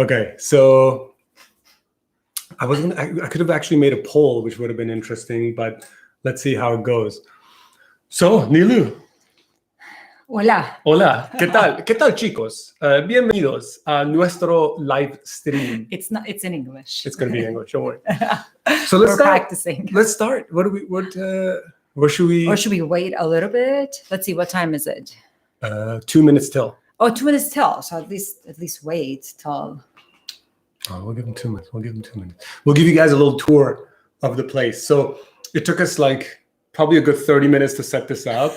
Okay, so I could have actually made a poll, which would have been interesting, but let's see how it goes. So, Nilu. Hola. Hola, ¿qué tal? ¿Qué tal, chicos? Bienvenidos a nuestro live stream. It's in English. It's going to be in English, don't worry. So let's We're practicing. Let's start. Where should we? Or should we wait a little bit? Let's see, what time is it? 2 minutes till. Oh, 2 minutes till. So at least wait till. Oh, we'll give them 2 minutes. We'll give you guys a little tour of the place. So it took us probably a good 30 minutes to set this up.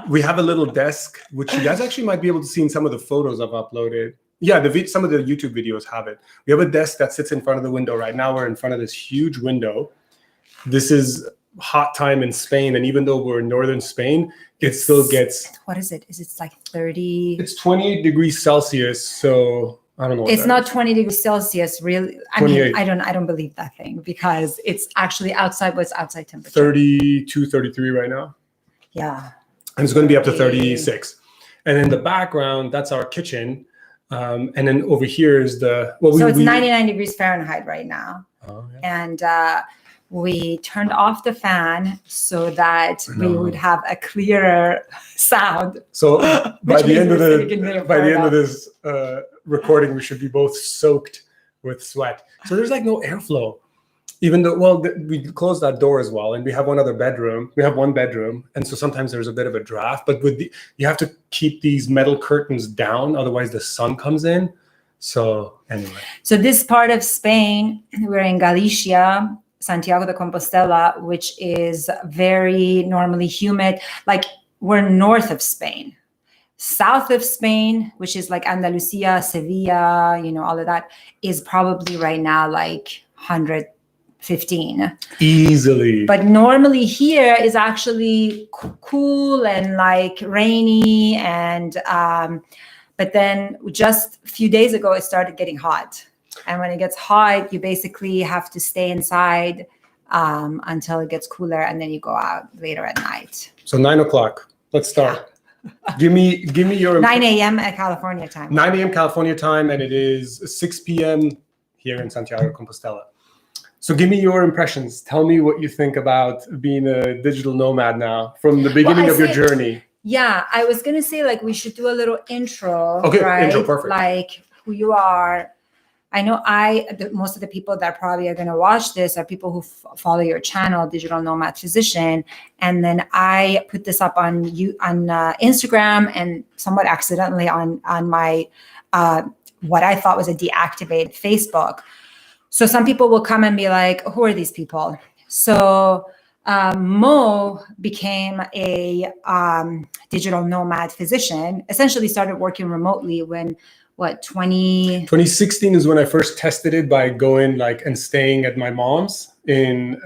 We have a little desk, which you guys actually might be able to see in some of the photos I've uploaded. Yeah, some of the YouTube videos have it. We have a desk that sits in front of the window. Right now, we're in front of this huge window. This is hot time in Spain. And even though we're in northern Spain, it still gets... What is it? Is it like 30? It's 28 degrees Celsius. So... I don't know. It's not 20 degrees Celsius, really. I mean, I don't believe that thing because it's actually outside. What's outside temperature? 32, 33 right now. Yeah. And it's going to be up to 36. And in the background, that's our kitchen. And then over here is the... So it's 99 degrees Fahrenheit right now. Oh, yeah. And we turned off the fan so that we would have a clearer sound. So by the end of this recording, we should be both soaked with sweat. So there's no airflow. Even though, we closed that door as well, and we have one other bedroom. We have one bedroom, and so sometimes there's a bit of a draft. But you have to keep these metal curtains down, otherwise the sun comes in. So anyway. So this part of Spain, we're in Galicia, Santiago de Compostela, which is very normally humid. We're north of Spain. South of Spain, which is like Andalusia, Sevilla, all of that, is probably right now 115. Easily. But normally here is actually cool and rainy. And but then just a few days ago, it started getting hot. And when it gets hot, you basically have to stay inside until it gets cooler, and then you go out later at night. So 9 o'clock. Let's start. Yeah. Give me your 9 a.m. at California time. 9 a.m. California time, and it is 6 p.m. here in Santiago de Compostela. So give me your impressions. Tell me what you think about being a digital nomad now from the beginning of your journey. Yeah, I was gonna say we should do a little intro. Okay, right? Intro, perfect. Who you are. I know most of the people that probably are going to watch this are people who follow your channel, Digital Nomad Physician. And then I put this up on Instagram and somewhat accidentally on my, what I thought was a deactivated Facebook. So some people will come and be like, who are these people? So Mo became a digital nomad physician, essentially started working remotely when 2016 is when I first tested it by going and staying at my mom's in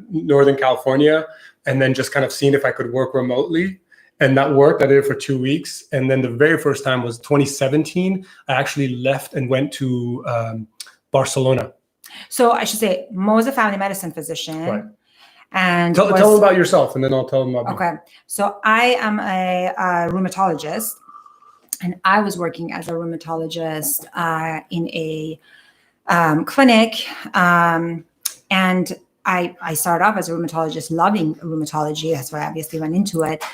Northern California, and then just kind of seeing if I could work remotely. And that worked. I did it for 2 weeks. And then the very first time was 2017. I actually left and went to Barcelona. So I should say, Mo is a family medicine physician. Right. And tell them about yourself, and then I'll tell them about me. Okay. So I am a rheumatologist. And I was working as a rheumatologist in a clinic. And I started off as a rheumatologist, loving rheumatology. That's why I obviously went into it.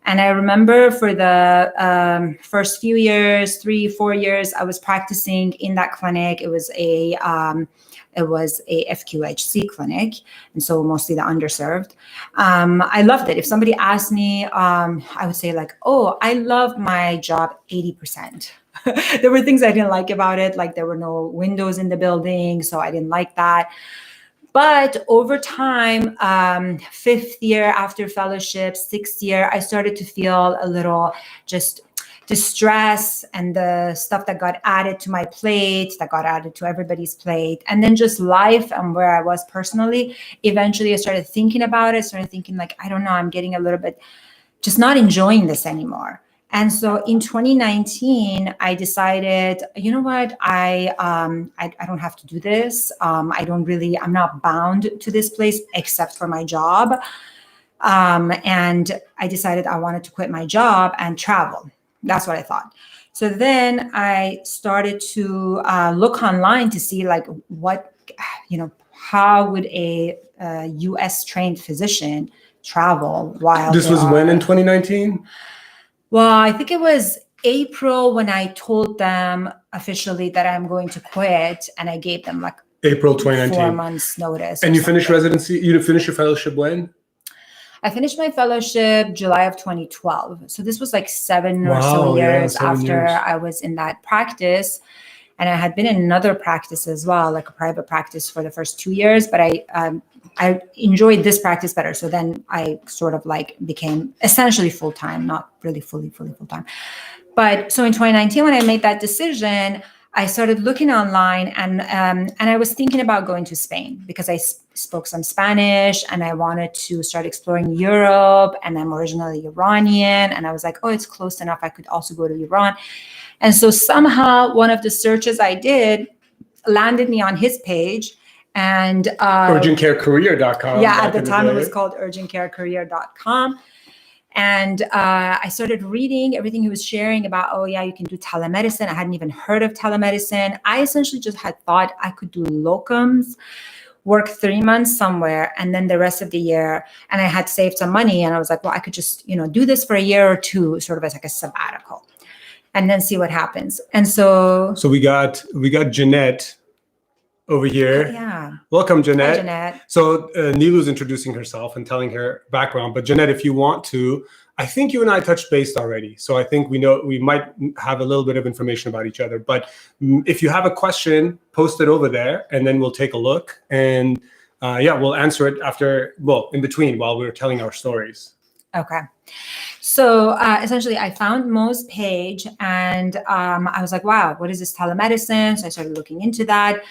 And I remember for the first few years, 3-4 years, I was practicing in that clinic. It was a FQHC clinic, and so mostly the underserved. I loved it. If somebody asked me, I would say oh, I loved my job 80%. There were things I didn't like about it, there were no windows in the building, so I didn't like that. But over time, 5th year after fellowship, 6th year, I started to feel a little just the stress and the stuff that got added to my plate, that got added to everybody's plate, and then just life and where I was personally. Eventually, I started thinking about it, I don't know, I'm getting a little bit, just not enjoying this anymore. And so in 2019, I decided, you know what, I don't have to do this. I'm not bound to this place except for my job. And I decided I wanted to quit my job and travel. That's what I thought. So then I started to look online to see like what, how would a U.S. trained physician travel while This was when in 2019? Well, I think it was April when I told them officially that I'm going to quit, and I gave them like April 2019. 4 months notice. And you finished residency? You finished your fellowship when? I finished my fellowship July of 2012. So this was like 7 or so years after I was in that practice. And I had been in another practice as well, like a private practice for the first 2 years, but I enjoyed this practice better. So then I sort of like became essentially full-time, not really fully full-time. But so in 2019, when I made that decision, I started looking online, and I was thinking about going to Spain because I spoke some Spanish and I wanted to start exploring Europe, and I'm originally Iranian, and I was like, oh, it's close enough. I could also go to Iran. And so somehow one of the searches I did landed me on his page, and urgentcarecareer.com. Yeah, at the time it was called urgentcarecareer.com. And I started reading everything he was sharing about, oh yeah, you can do telemedicine. I hadn't even heard of telemedicine. I essentially just had thought I could do locums, work 3 months somewhere, and then the rest of the year. And I had saved some money, and I was like, well, I could just, do this for a year or two, sort of as like a sabbatical, and then see what happens. And so we got Jeanette over here. Yeah. Welcome, Jeanette. Hi, Jeanette. So Nilu's introducing herself and telling her background. But Jeanette, if you want to, I think you and I touched base already. So I think we might have a little bit of information about each other. But if you have a question, post it over there, and then we'll take a look. And we'll answer it in between while we're telling our stories. Okay. So essentially, I found Mo's page, and I was like, wow, what is this telemedicine? So I started looking into that.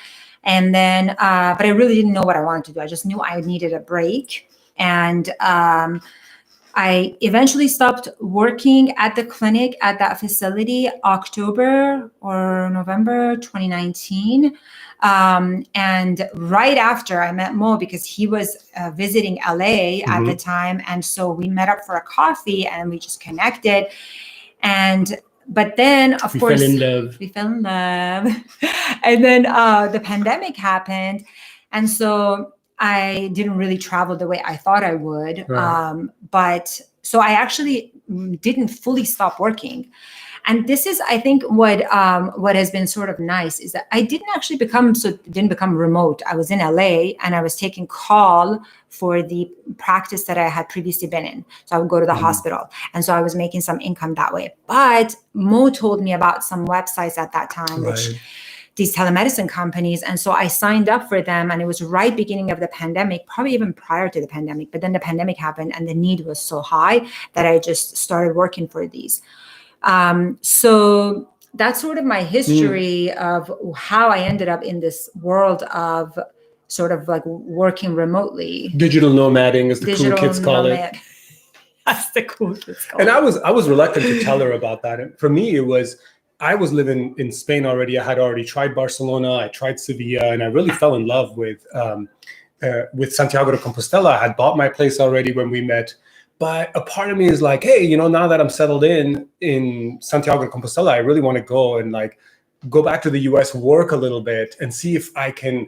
And then, but I really didn't know what I wanted to do. I just knew I needed a break. And I eventually stopped working at the clinic at that facility October or November 2019. And right after I met Mo, because he was visiting LA at the time. And so we met up for a coffee and we just connected. But then, of course, we fell in love. And then the pandemic happened. And so I didn't really travel the way I thought I would. Right. But so I actually didn't fully stop working. And this is, I think, what has been sort of nice is that I didn't become remote. I was in LA and I was taking call for the practice that I had previously been in. So I would go to the hospital. And so I was making some income that way. But Mo told me about some websites at that time, which these telemedicine companies. And so I signed up for them, and it was right beginning of the pandemic, probably even prior to the pandemic. But then the pandemic happened and the need was so high that I just started working for these. So that's sort of my history of how I ended up in this world of sort of like working remotely. Digital nomading, as the cool kids call it. That's the cool kids call it. And I was reluctant to tell her about that. And for me, I was living in Spain already. I had already tried Barcelona. I tried Sevilla, and I really fell in love with Santiago de Compostela. I had bought my place already when we met. But a part of me is like, hey, now that I'm settled in Santiago de Compostela, I really want to go and like go back to the US, work a little bit, and see if I can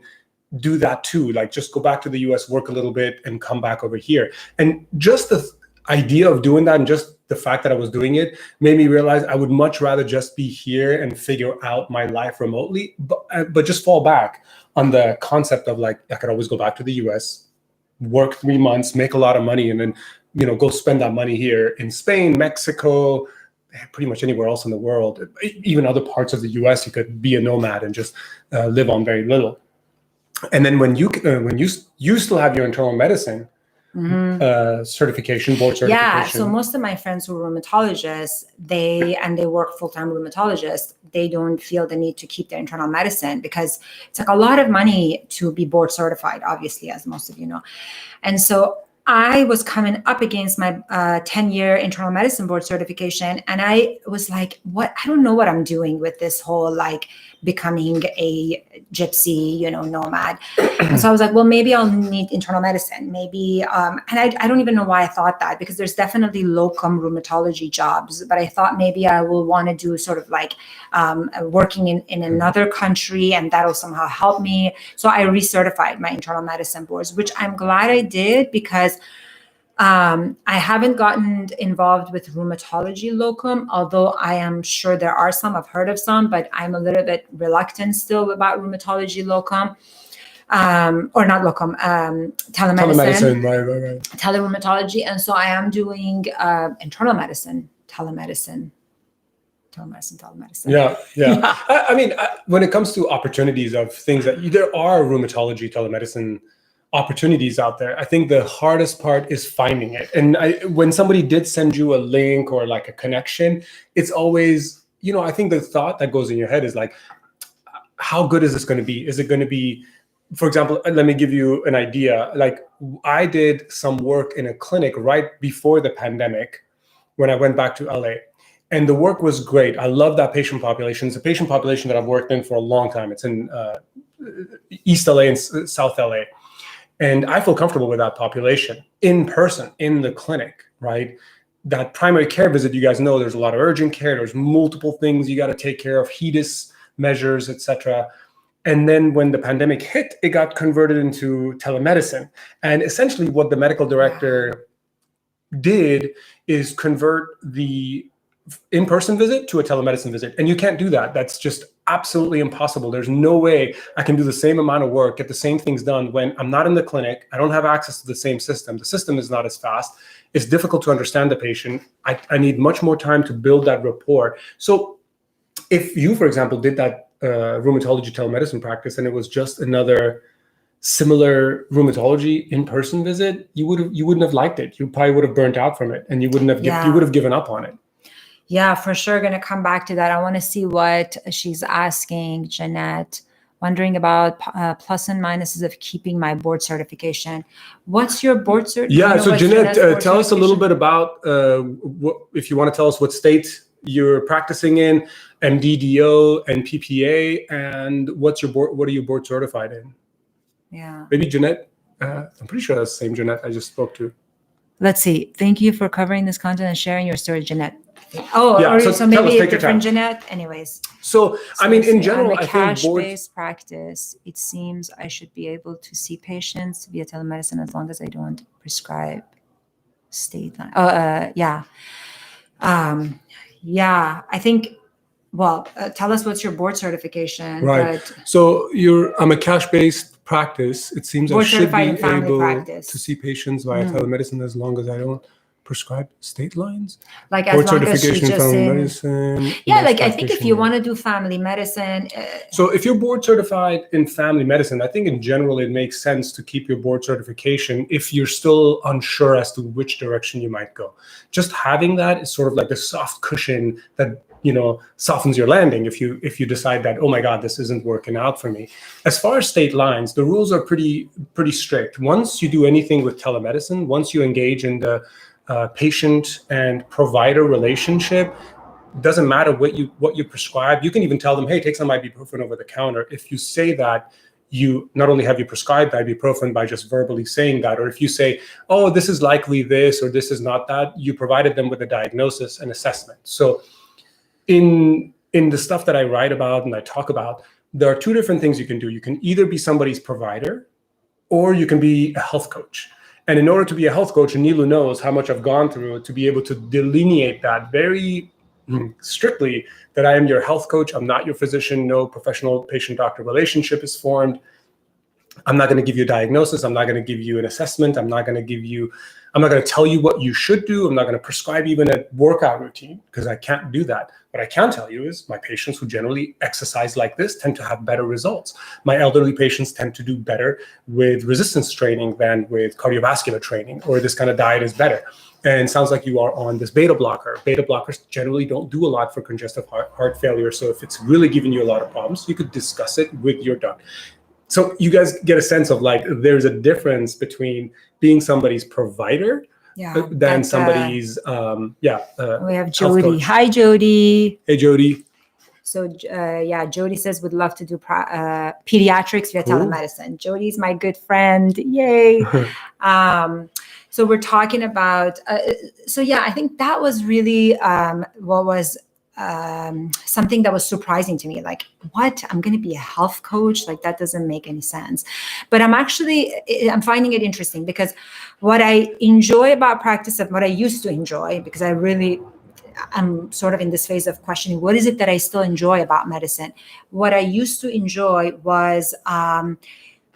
do that too. Like just go back to the US, work a little bit, and come back over here. And just the idea of doing that, and just the fact that I was doing it, made me realize I would much rather just be here and figure out my life remotely, but just fall back on the concept of like, I could always go back to the US, work 3 months, make a lot of money, and then go spend that money here in Spain, Mexico, pretty much anywhere else in the world, even other parts of the US. You could be a nomad and just live on very little. And then when you still have your internal medicine certification, board certification. Yeah, so most of my friends who are rheumatologists, they work full-time rheumatologists, they don't feel the need to keep their internal medicine because it's like a lot of money to be board certified, obviously, as most of you know. And so I was coming up against my 10-year internal medicine board certification. And I was like, what? I don't know what I'm doing with this whole like becoming a gypsy, nomad. And so I was like, well, maybe I'll need internal medicine. Maybe, and I don't even know why I thought that, because there's definitely locum rheumatology jobs, but I thought maybe I will want to do sort of like working in another country, and that'll somehow help me. So I recertified my internal medicine boards, which I'm glad I did, because I haven't gotten involved with rheumatology locum, although I am sure there are some. I've heard of some, but I'm a little bit reluctant still about rheumatology locum, or not locum, telemedicine. Right. Telerheumatology. And so I am doing internal medicine, telemedicine. Yeah. I mean, when it comes to opportunities of things there are rheumatology telemedicine opportunities out there. I think the hardest part is finding it. And when somebody did send you a link or like a connection, it's always, I think the thought that goes in your head is like, how good is this going to be? Is it going to be, for example, let me give you an idea. Like, I did some work in a clinic right before the pandemic when I went back to LA. And the work was great. I love that patient population. It's a patient population that I've worked in for a long time. It's in East LA and South LA. And I feel comfortable with that population in person, in the clinic, right? That primary care visit, you guys know there's a lot of urgent care. There's multiple things you got to take care of, HEDIS measures, etc. And then when the pandemic hit, it got converted into telemedicine. And essentially what the medical director did is convert the in-person visit to a telemedicine visit. And you can't do that. That's just absolutely impossible. There's no way I can do the same amount of work, get the same things done when I'm not in the clinic. I don't have access to the same system. The system is not as fast. It's difficult to understand the patient. I need much more time to build that rapport. So if you, for example, did that rheumatology telemedicine practice and it was just another similar rheumatology in-person visit, you wouldn't have liked it. You probably would have burnt out from it, and you wouldn't have you would have given up on it. Yeah, for sure. Going to come back to that. I want to see what she's asking, Jeanette, wondering about plus and minuses of keeping my board certification. What's your board certification? Yeah, so Jeanette, tell us a little bit about, if you want to tell us what state you're practicing in, MDDO and PPA, and what are you board certified in? Yeah. Maybe Jeanette, I'm pretty sure that's the same Jeanette I just spoke to. Let's see. Thank you for covering this content and sharing your story, Jeanette. Oh, yeah, so maybe a different Jeanette. Anyways. So I mean, in general, I think cash-based practice. It seems I should be able to see patients via telemedicine as long as I don't prescribe state line. Yeah. I think. Well, tell us what's your board certification. Right. So I'm a cash-based practice. It seems I should be able to see patients via telemedicine as long as I don't prescribe state lines. Like board as long as she's just in medicine. Yeah, like I think if you want to do family medicine. So if you're board certified in family medicine, I think in general it makes sense to keep your board certification if you're still unsure as to which direction you might go. Just having that is sort of like the soft cushion that softens your landing if you decide that, oh my God, this isn't working out for me. As far as state lines, the rules are pretty strict. Once you do anything with telemedicine, once you engage in the patient and provider relationship, doesn't matter what you prescribe. You can even tell them, hey, take some ibuprofen over the counter. If you say that, you not only have you prescribed ibuprofen by just verbally saying that, or if you say, oh, this is likely this or this is not that, you provided them with a diagnosis and assessment. So in the stuff that I write about and I talk about, there are two different things you can do. You can either be somebody's provider or you can be a health coach. And in order to be a health coach, and Nilu knows how much I've gone through to be able to delineate that very strictly, that I am your health coach. I'm not your physician. No professional patient-doctor relationship is formed. I'm not going to give you a diagnosis. I'm not going to give you an assessment. I'm not going to tell you what you should do. I'm not going to prescribe even a workout routine because I can't do that. What I can tell you is my patients who generally exercise like this tend to have better results. My elderly patients tend to do better with resistance training than with cardiovascular training, or this kind of diet is better. And it sounds like you are on this beta blocker. Beta blockers generally don't do a lot for congestive heart failure. So if it's really giving you a lot of problems, you could discuss it with your doctor. So you guys get a sense of like, there's a difference between being somebody's provider than somebody's, we have health Jody. coach. Hi, Jody. Hey, Jody. So Jody says would love to do pediatrics via telemedicine. Jody's my good friend. Yay. So we're talking about, I think that was really what was something that was surprising to me. Like, what? I'm going to be a health coach? Like, that doesn't make any sense. But I'm finding it interesting because what I enjoy about practice and what I used to enjoy, because I'm sort of in this phase of questioning, what is it that I still enjoy about medicine? What I used to enjoy was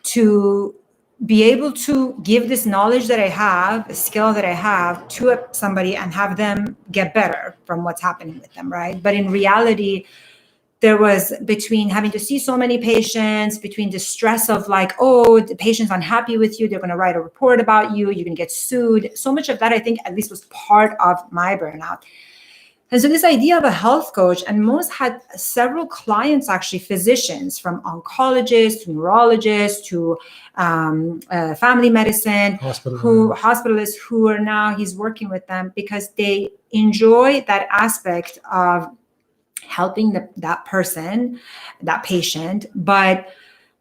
to be able to give this knowledge that I have, a skill that I have to somebody and have them get better from what's happening with them, right? But in reality, there was, between having to see so many patients, between the stress of like, oh, the patient's unhappy with you, they're going to write a report about you, you're going to get sued. So much of that, I think, at least was part of my burnout. And so this idea of a health coach, and most had several clients, actually physicians, from oncologists to neurologists to family medicine, hospitalists who are now, he's working with them because they enjoy that aspect of helping that person, that patient. But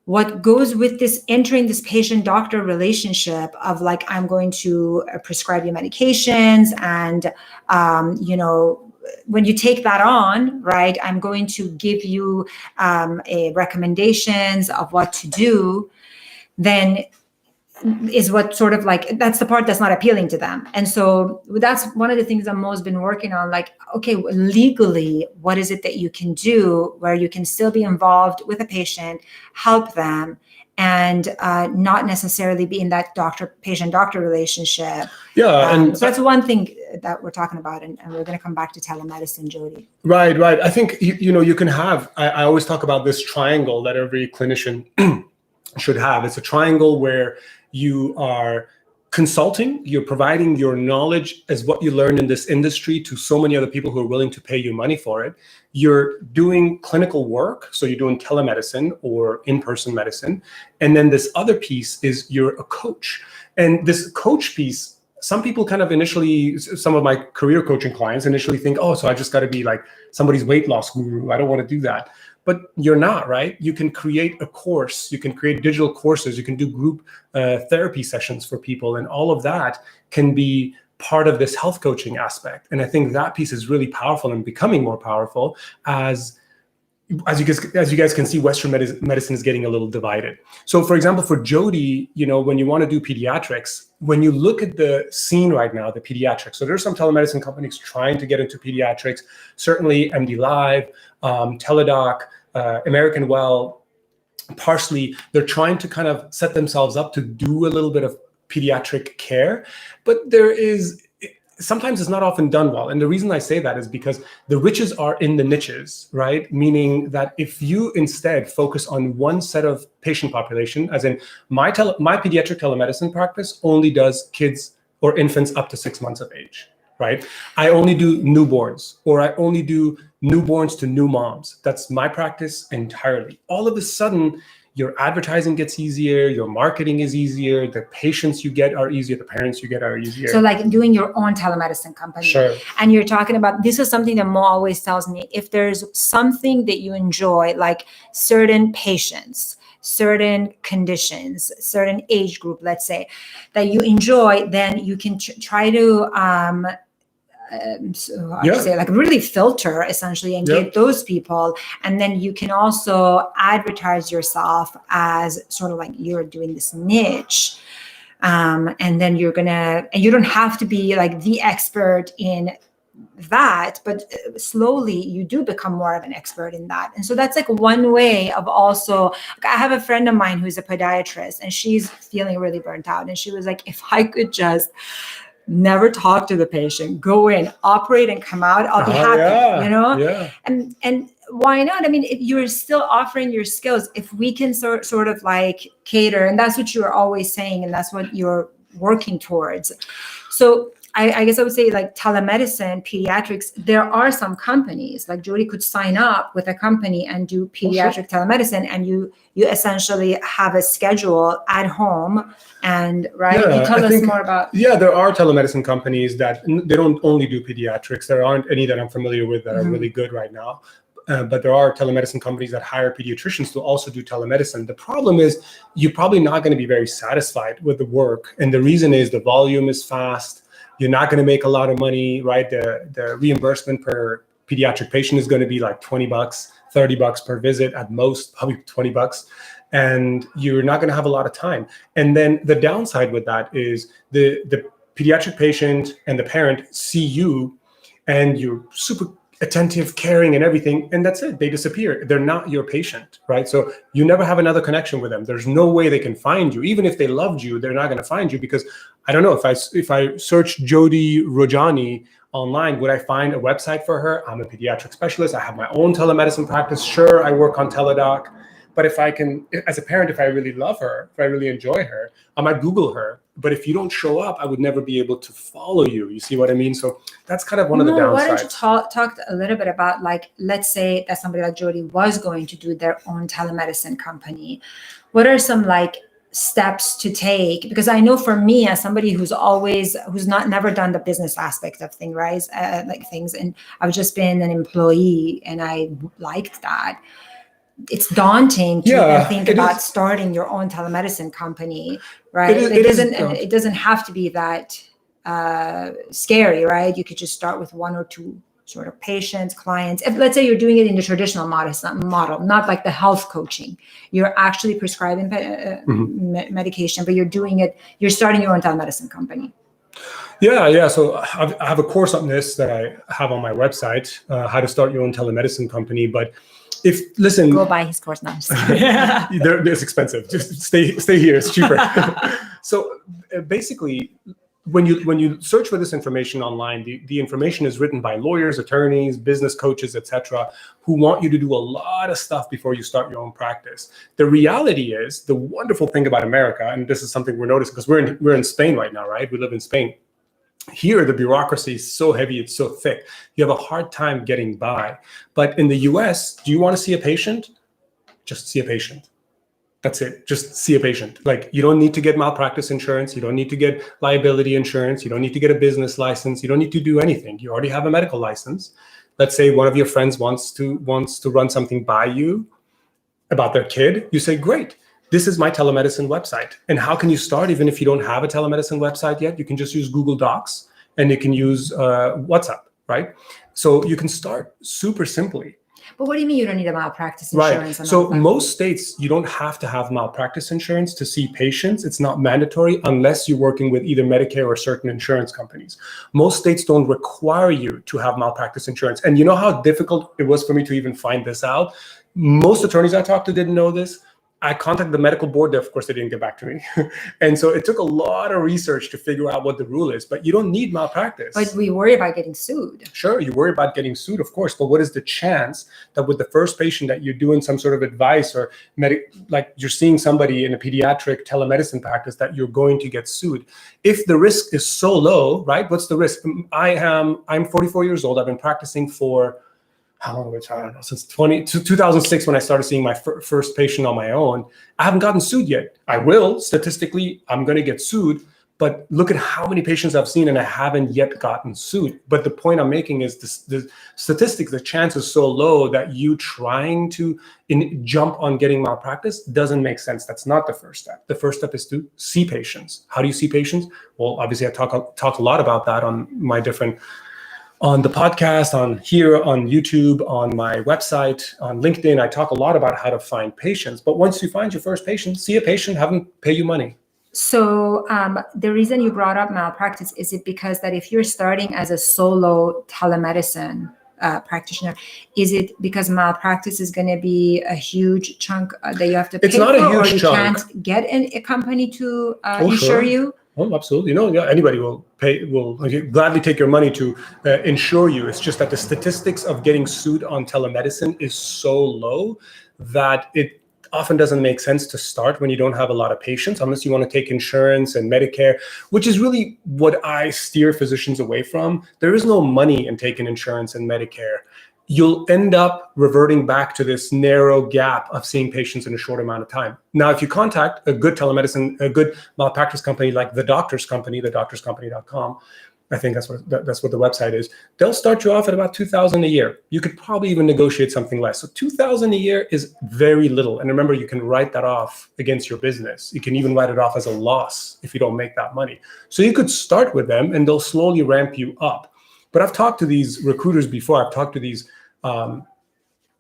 what goes with this, entering this patient-doctor relationship of like, I'm going to prescribe you medications and, when you take that on, right, I'm going to give you recommendations of what to do, then is what sort of like, that's the part that's not appealing to them. And so that's one of the things that Mo's been working on, like, okay, legally, what is it that you can do where you can still be involved with a patient, help them, and not necessarily be in that patient-doctor relationship. And so that's one thing that we're talking about, and we're going to come back to telemedicine, Jody. Right. I think, you can have, I always talk about this triangle that every clinician should have. It's a triangle where you are consulting, you're providing your knowledge as what you learned in this industry to so many other people who are willing to pay you money for it. You're doing clinical work, so you're doing telemedicine or in-person medicine. And then this other piece is you're a coach. And this coach piece, some people kind of initially, some of my career coaching clients initially think, oh, so I just got to be like somebody's weight loss guru. I don't want to do that. But you're not, right? You can create a course, you can create digital courses, you can do group therapy sessions for people, and all of that can be part of this health coaching aspect. And I think that piece is really powerful and becoming more powerful as you guys can see, Western medicine is getting a little divided. So for example, for Jody, when you want to do pediatrics, when you look at the scene right now, the pediatrics, so there's some telemedicine companies trying to get into pediatrics, certainly MD Live, Teladoc, American Well, Parsley, they're trying to kind of set themselves up to do a little bit of pediatric care, but sometimes it's not often done well. And the reason I say that is because the riches are in the niches, right? Meaning that if you instead focus on one set of patient population, as in my pediatric telemedicine practice only does kids or infants up to 6 months of age, right? I only do newborns, or I only do newborns to new moms. That's my practice entirely. All of a sudden, your advertising gets easier, your marketing is easier, the patients you get are easier, the parents you get are easier. So like doing your own telemedicine company. Sure. And you're talking about, this is something that Mo always tells me, if there's something that you enjoy, like certain patients, certain conditions, certain age group, let's say, that you enjoy, then you can try to like really filter essentially and get those people. And then you can also advertise yourself as sort of like you're doing this niche. And then you don't have to be like the expert in that, but slowly you do become more of an expert in that. And so that's like one way of also, I have a friend of mine who's a podiatrist and she's feeling really burnt out. And she was like, if I could just never talk to the patient, go in, operate and come out, I'll be happy, Yeah. And why not? I mean, if you're still offering your skills, if we can sort of like cater, and that's what you're always saying, and that's what you're working towards. So I guess I would say like telemedicine, pediatrics, there are some companies like Jody could sign up with a company and do pediatric telemedicine, and you essentially have a schedule at home. And right, Yeah, you tell us more about. Yeah, there are telemedicine companies that they don't only do pediatrics. There aren't any that I'm familiar with that are really good right now. But there are telemedicine companies that hire pediatricians to also do telemedicine. The problem is you're probably not going to be very satisfied with the work. And the reason is the volume is fast. You're not going to make a lot of money, right? The reimbursement per pediatric patient is going to be like $20, $30 per visit at most, probably $20. And you're not going to have a lot of time. And then the downside with that is the pediatric patient and the parent see you and you're super attentive, caring, and everything, and that's it. They disappear. They're not your patient, right? So you never have another connection with them. There's no way they can find you. Even if they loved you, they're not going to find you, because I don't know, if I search Jody Rojani online, would I find a website for her? I'm a pediatric specialist. I have my own telemedicine practice. Sure, I work on Teledoc. But if I can, as a parent, if I really love her, if I really enjoy her, I might Google her. But if you don't show up, I would never be able to follow you. You see what I mean? So that's kind of one of the downsides. Why don't you talk a little bit about, like, let's say that somebody like Jody was going to do their own telemedicine company. What are some like steps to take? Because I know for me, as somebody who's never done the business aspect of things, right? And I've just been an employee and I liked that. It's daunting to think about starting your own telemedicine company, right? It doesn't have to be that scary, right? You could just start with one or two sort of patients, clients. If, let's say you're doing it in the traditional model, not like the health coaching. You're actually prescribing medication, but you're starting your own telemedicine company. Yeah. So I have a course on this that I have on my website, how to start your own telemedicine company. But listen, go buy his course now. It's expensive. Just stay here. It's cheaper. So basically, when you search for this information online, the information is written by lawyers, attorneys, business coaches, etc., who want you to do a lot of stuff before you start your own practice. The reality is, the wonderful thing about America, and this is something we're noticing because we're in Spain right now, right? We live in Spain. Here, the bureaucracy is so heavy, it's so thick. You have a hard time getting by. But in the US, do you want to see a patient? Just see a patient. That's it. Just see a patient. Like, you don't need to get malpractice insurance. You don't need to get liability insurance. You don't need to get a business license. You don't need to do anything. You already have a medical license. Let's say one of your friends wants to run something by you about their kid. You say, great. This is my telemedicine website. And how can you start even if you don't have a telemedicine website yet? You can just use Google Docs and you can use WhatsApp, right? So you can start super simply. But what do you mean you don't need a malpractice insurance? Right. So most states, you don't have to have malpractice insurance to see patients. It's not mandatory unless you're working with either Medicare or certain insurance companies. Most states don't require you to have malpractice insurance. And you know how difficult it was for me to even find this out? Most attorneys I talked to didn't know this. I contacted the medical board. Of course, they didn't get back to me. And so it took a lot of research to figure out what the rule is. But you don't need malpractice. But we worry about getting sued. Sure, you worry about getting sued, of course. But what is the chance that with the first patient that you're doing some sort of advice or like you're seeing somebody in a pediatric telemedicine practice that you're going to get sued? If the risk is so low, right? What's the risk? I'm 44 years old. I've been practicing for how long? I don't know, since 2006 when I started seeing my first patient on my own. I haven't gotten sued yet. I will. Statistically, I'm going to get sued. But look at how many patients I've seen and I haven't yet gotten sued. But the point I'm making is the statistics, the chance is so low that you trying to jump on getting malpractice doesn't make sense. That's not the first step. The first step is to see patients. How do you see patients? Well, obviously I talk a lot about that on the podcast, on here, on YouTube, on my website, on LinkedIn. I talk a lot about how to find patients. But once you find your first patient, see a patient, have them pay you money. So the reason you brought up malpractice, is it because that if you're starting as a solo telemedicine practitioner, is it because malpractice is going to be a huge chunk that you have to pay? It's not a huge chunk. You can't get a company to insure you? Oh, absolutely. Anybody will gladly take your money to insure you. It's just that the statistics of getting sued on telemedicine is so low that often doesn't make sense to start when you don't have a lot of patients, unless you want to take insurance and Medicare, which is really what I steer physicians away from. There is no money in taking insurance and Medicare. You'll end up reverting back to this narrow gap of seeing patients in a short amount of time. Now, if you contact a good telemedicine, a good malpractice company like The Doctor's Company, thedoctorscompany.com, I think that's what the website is. They'll start you off at about $2,000 a year. You could probably even negotiate something less. So $2,000 a year is very little. And remember, you can write that off against your business. You can even write it off as a loss if you don't make that money. So you could start with them and they'll slowly ramp you up. But I've talked to these recruiters before. I've talked to these, what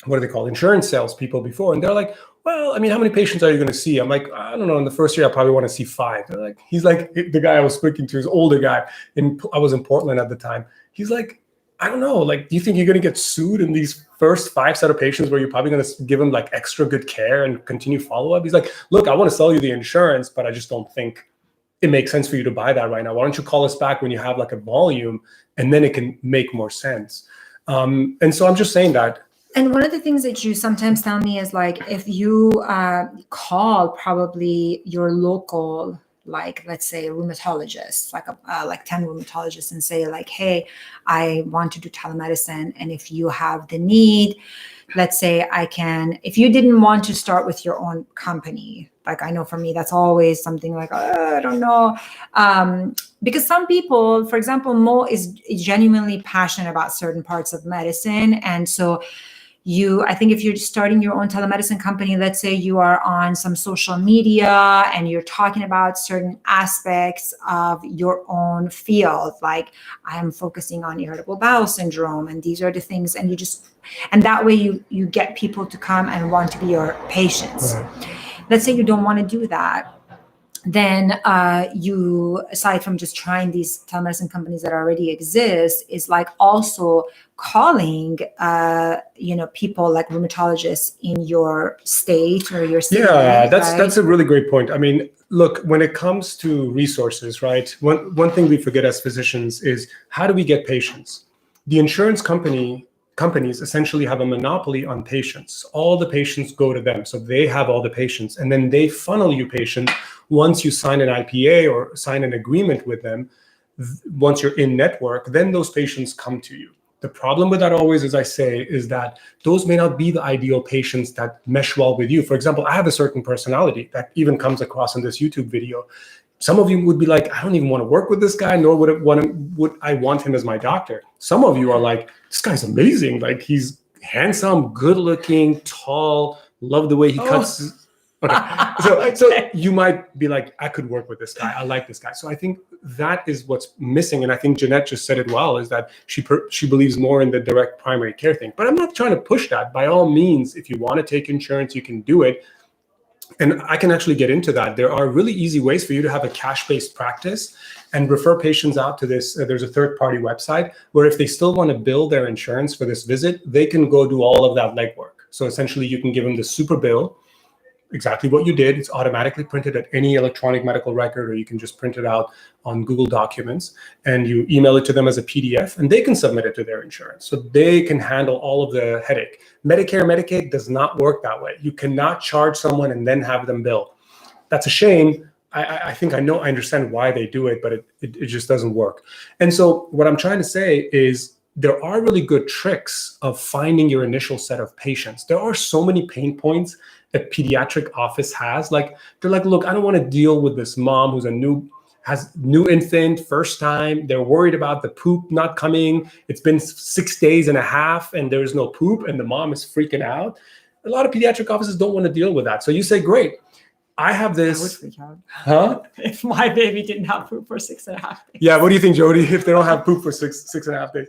are they called? Insurance salespeople before. And they're like, well, I mean, how many patients are you going to see? I'm like, I don't know. In the first year, I probably want to see 5. They're like, he's like, the guy I was speaking to is an older guy. And I was in Portland at the time. He's like, I don't know. Like, do you think you're going to get sued in these first 5 set of patients where you're probably going to give them like extra good care and continue follow-up? He's like, look, I want to sell you the insurance, but I just don't think it makes sense for you to buy that right now. Why don't you call us back when you have like a volume, and then it can make more sense. And so I'm just saying that. And one of the things that you sometimes tell me is like, if you call probably your local, like, let's say rheumatologist, like 10 rheumatologists, and say like, hey, I want to do telemedicine. And if you have the need, let's say if you didn't want to start with your own company, like I know for me, that's always something like, I don't know. Because some people, for example, Mo is genuinely passionate about certain parts of medicine. And so I think if you're starting your own telemedicine company, let's say you are on some social media and you're talking about certain aspects of your own field, like I am focusing on irritable bowel syndrome, and these are the things, and and that way you get people to come and want to be your patients. Right. Let's say you don't want to do that. Then you, aside from just trying these telemedicine companies that already exist, is like also calling, people like rheumatologists in your state or your city. Yeah, that's a really great point. I mean, look, when it comes to resources, right? One thing we forget as physicians is, how do we get patients? The insurance companies essentially have a monopoly on patients. All the patients go to them. So they have all the patients, and then they funnel you patients. Once you sign an IPA or sign an agreement with them, once you're in network, then those patients come to you. The problem with that always, as I say, is that those may not be the ideal patients that mesh well with you. For example, I have a certain personality that even comes across in this YouTube video. Some of you would be like, I don't even want to work with this guy, nor would I want him as my doctor. Some of you are like, this guy's amazing. Like, he's handsome, good looking, tall, love the way he cuts. Okay. So you might be like, I could work with this guy. I like this guy. So I think that is what's missing. And I think Jeanette just said it well, is that she believes more in the direct primary care thing. But I'm not trying to push that. By all means, if you want to take insurance, you can do it. And I can actually get into that. There are really easy ways for you to have a cash-based practice and refer patients out to this. There's a third-party website where if they still want to bill their insurance for this visit, they can go do all of that legwork. So essentially, you can give them the super bill, exactly what you did. It's automatically printed at any electronic medical record, or you can just print it out on Google Documents, and you email it to them as a PDF, and they can submit it to their insurance. So they can handle all of the headache. Medicare, Medicaid does not work that way. You cannot charge someone and then have them bill. That's a shame. I think I understand why they do it, but it just doesn't work. And so what I'm trying to say is, there are really good tricks of finding your initial set of patients. There are so many pain points a pediatric office has. Like, they're like, look, I don't want to deal with this mom who's has new infant, first time. They're worried about the poop not coming. It's been 6 days and a half and there's no poop, and the mom is freaking out. A lot of pediatric offices don't want to deal with that. So you say, great, I have this. I would freak out. Huh? If my baby didn't have poop for 6.5 days. Yeah, what do you think, Jody? If they don't have poop for 6.5 days.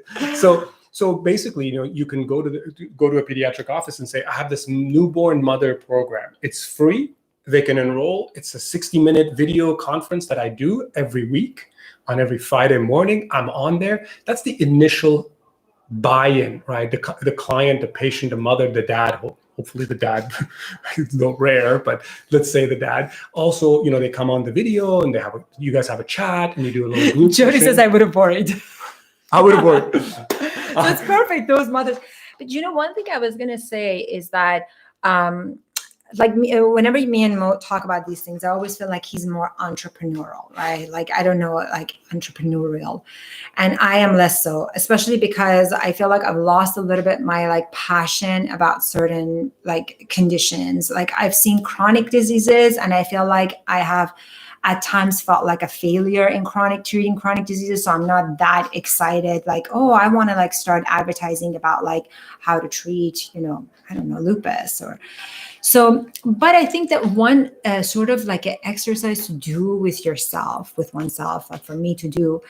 So basically, you can go to a pediatric office and say, I have this newborn mother program. It's free. They can enroll. It's a 60-minute video conference that I do every week on every Friday morning. I'm on there. That's the initial buy-in, right? The client, the patient, the mother, the dad. Hopefully the dad, it's not rare, but let's say the dad. Also, they come on the video and you guys have a chat and you do a little group Jody session. says I would have worried. I would have worried. So it's perfect, those mothers. But one thing I was going to say is that like me, whenever me and Mo talk about these things, I always feel like he's more entrepreneurial, right? Like, I don't know, like entrepreneurial. And I am less so, especially because I feel like I've lost a little bit my like passion about certain like conditions. Like I've seen chronic diseases and I feel like I have at times felt like a failure in treating chronic diseases. So I'm not that excited, like, oh, I want to like start advertising about like how to treat, I don't know, lupus or so. But I think that one sort of like an exercise to do with yourself, with oneself, like for me to do,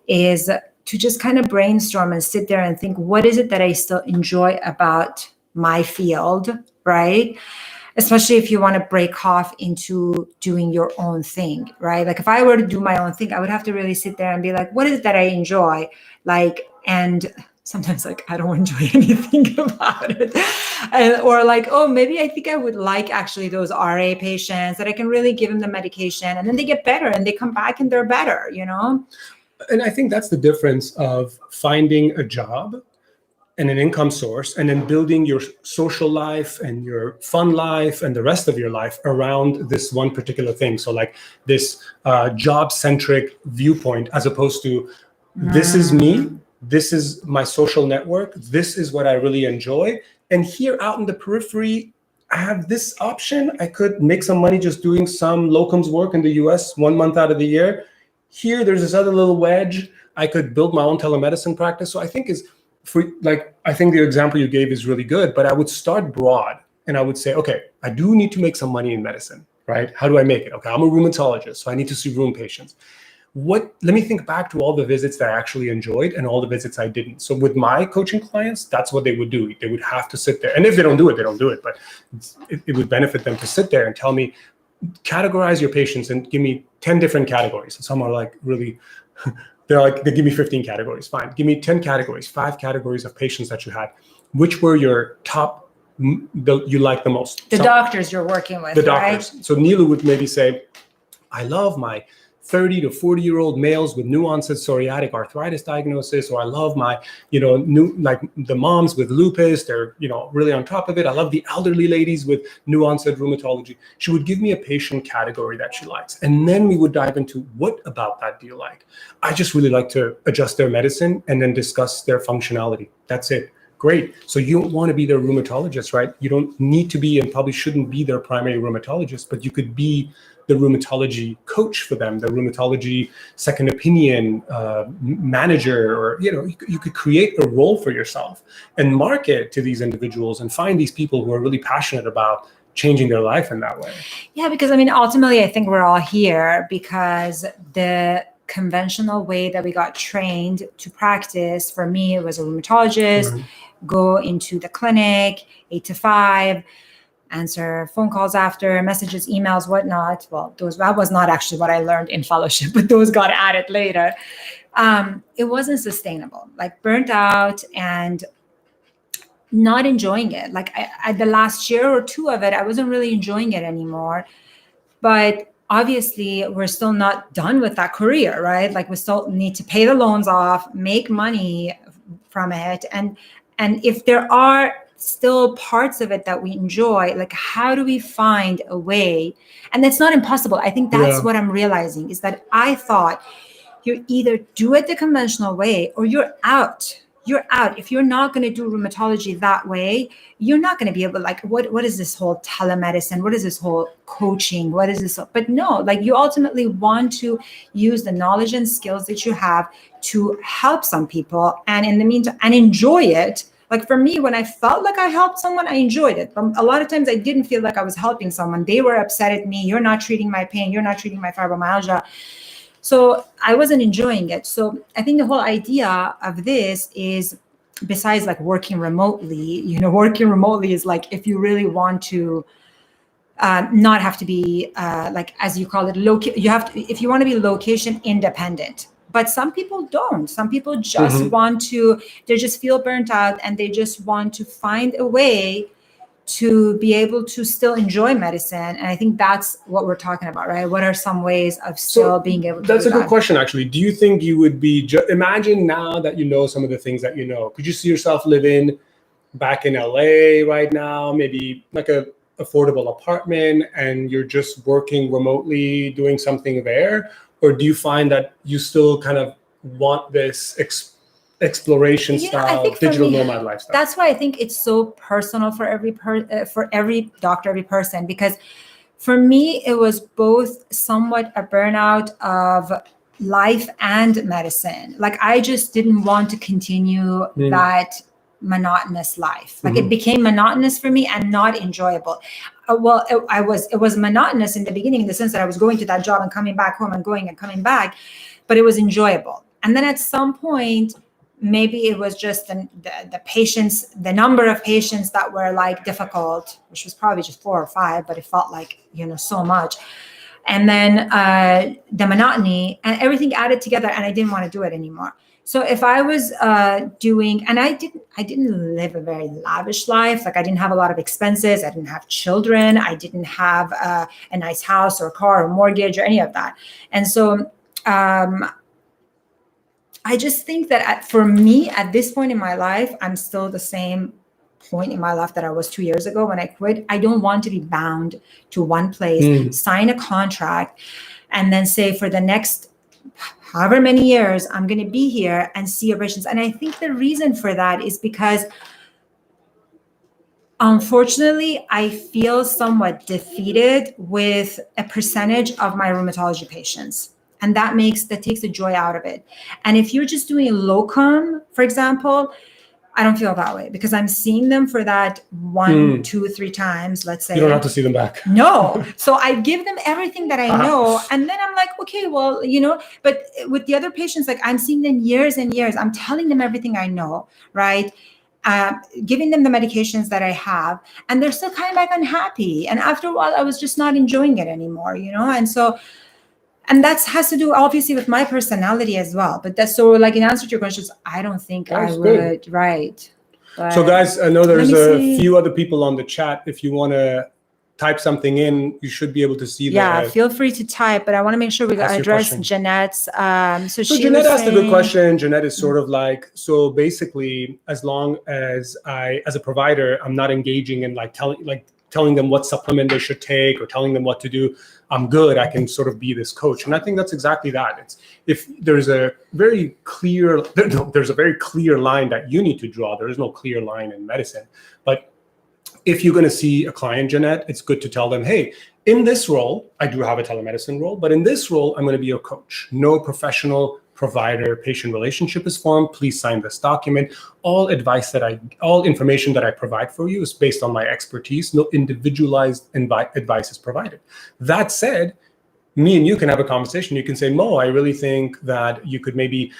is to just kind of brainstorm and sit there and think, what is it that I still enjoy about my field, right? Especially if you want to break off into doing your own thing, right? Like if I were to do my own thing, I would have to really sit there and be like, what is it that I enjoy? Like, and sometimes like, I don't enjoy anything about it. Or like, oh, maybe I think I would like actually those RA patients that I can really give them the medication and then they get better and they come back and they're better, And I think that's the difference of finding a job and an income source, and then building your social life and your fun life and the rest of your life around this one particular thing. So like this job-centric viewpoint, as opposed to this is me, this is my social network, this is what I really enjoy. And here out in the periphery, I have this option. I could make some money just doing some locums work in the US 1 month out of the year. Here, there's this other little wedge. I could build my own telemedicine practice. So I think I think the example you gave is really good, but I would start broad and I would say, okay, I do need to make some money in medicine, right? How do I make it? Okay, I'm a rheumatologist, so I need to see rheum patients. Let me think back to all the visits that I actually enjoyed and all the visits I didn't. So with my coaching clients, that's what they would do. They would have to sit there. And if they don't do it, they don't do it. But it would benefit them to sit there and tell me, categorize your patients and give me 10 different categories. And some are like really... they give me 15 categories. Fine. Give me 10 categories, 5 categories of patients that you had. Which were your top, you like the most? The doctors you're working with, the doctors. Right? So Nilu would maybe say, I love my 30 to 40-year-old males with new onset psoriatic arthritis diagnosis, or I love my, like the moms with lupus, they're, really on top of it. I love the elderly ladies with new onset rheumatology. She would give me a patient category that she likes. And then we would dive into, what about that do you like? I just really like to adjust their medicine and then discuss their functionality. That's it. Great. So you don't want to be their rheumatologist, right? You don't need to be and probably shouldn't be their primary rheumatologist, but you could be the rheumatology coach for them, the rheumatology second opinion manager, or you could create a role for yourself and market to these individuals and find these people who are really passionate about changing their life in that way. Yeah, because ultimately I think we're all here because the conventional way that we got trained to practice, for me, it was a rheumatologist, go into the clinic 8 to 5, answer phone calls after, messages, emails, whatnot. Well, that was not actually what I learned in fellowship, but those got added later. It wasn't sustainable, like burnt out and not enjoying it. Like I the last year or two of it, I wasn't really enjoying it anymore. But obviously, we're still not done with that career, right? Like we still need to pay the loans off, make money from it. And if there are still parts of it that we enjoy, like how do we find a way? And that's not impossible. I think that's what I'm realizing, is that I thought you either do it the conventional way or you're out. You're out. If you're not going to do rheumatology that way, you're not going to be able to, like, what is this whole telemedicine? What is this whole coaching? What is this? But no, like you ultimately want to use the knowledge and skills that you have to help some people. And in the meantime, and enjoy it. Like for me, when I felt like I helped someone, I enjoyed it. But a lot of times I didn't feel like I was helping someone. They were upset at me. You're not treating my pain. You're not treating my fibromyalgia. So I wasn't enjoying it. So I think the whole idea of this is, besides like working remotely, working remotely is like, if you really want to not have to be like, as you call it, if you want to be location independent. But some people don't. Some people just want to, they just feel burnt out and they just want to find a way to be able to still enjoy medicine. And I think that's what we're talking about, right? What are some ways of still being able to do that? That's a good question, actually. Do you think you would be, imagine now that you know some of the things that you know, could you see yourself living back in LA right now? Maybe like a affordable apartment and you're just working remotely, doing something there? Or do you find that you still kind of want this exploration style, digital nomad lifestyle? That's why I think it's so personal for every doctor, every person, because for me, it was both somewhat a burnout of life and medicine. Like I just didn't want to continue that monotonous life. Like it became monotonous for me and not enjoyable. It was monotonous in the beginning in the sense that I was going to that job and coming back home and going and coming back, but it was enjoyable. And then at some point, maybe it was just the patients, the number of patients that were like difficult, which was probably just 4 or 5, but it felt like, so much. And then the monotony and everything added together, and I didn't want to do it anymore. So if I was doing, and I didn't live a very lavish life. Like I didn't have a lot of expenses. I didn't have children. I didn't have a nice house or a car or mortgage or any of that. And so I just think that for me, at this point in my life, I'm still the same point in my life that I was 2 years ago when I quit. I don't want to be bound to one place, sign a contract, and then say for the next however many years, I'm going to be here and see your patients. And I think the reason for that is because unfortunately, I feel somewhat defeated with a percentage of my rheumatology patients. And that takes the joy out of it. And if you're just doing locum, for example, I don't feel that way because I'm seeing them for that 1, 2, 3 times, let's say. You don't have to see them back. No. So I give them everything that I know. And then I'm like, okay, well, but with the other patients, like I'm seeing them years and years. I'm telling them everything I know, right? Giving them the medications that I have, and they're still coming back unhappy. And after a while, I was just not enjoying it anymore, And so, and that has to do obviously with my personality as well. But that's so like in answer to your questions, I don't think I would. Right. But so guys, I know there's a few other people on the chat. If you want to type something in, you should be able to see that. Yeah, feel free to type, but I want to make sure we address Jeanette's. So Jeanette asked a good question. Jeanette is sort of like, so basically, as long as as a provider, I'm not engaging in telling them what supplement they should take or telling them what to do, I'm good. I can sort of be this coach. And I think that's exactly that. If there's a very clear line that you need to draw. There is no clear line in medicine. But if you're going to see a client, Jeanette, it's good to tell them, hey, in this role, I do have a telemedicine role, but in this role, I'm going to be your coach. No professional provider-patient relationship is formed. Please sign this document. All information that I provide for you is based on my expertise. No individualized advice is provided. That said, me and you can have a conversation. You can say, Mo, I really think that you could maybe,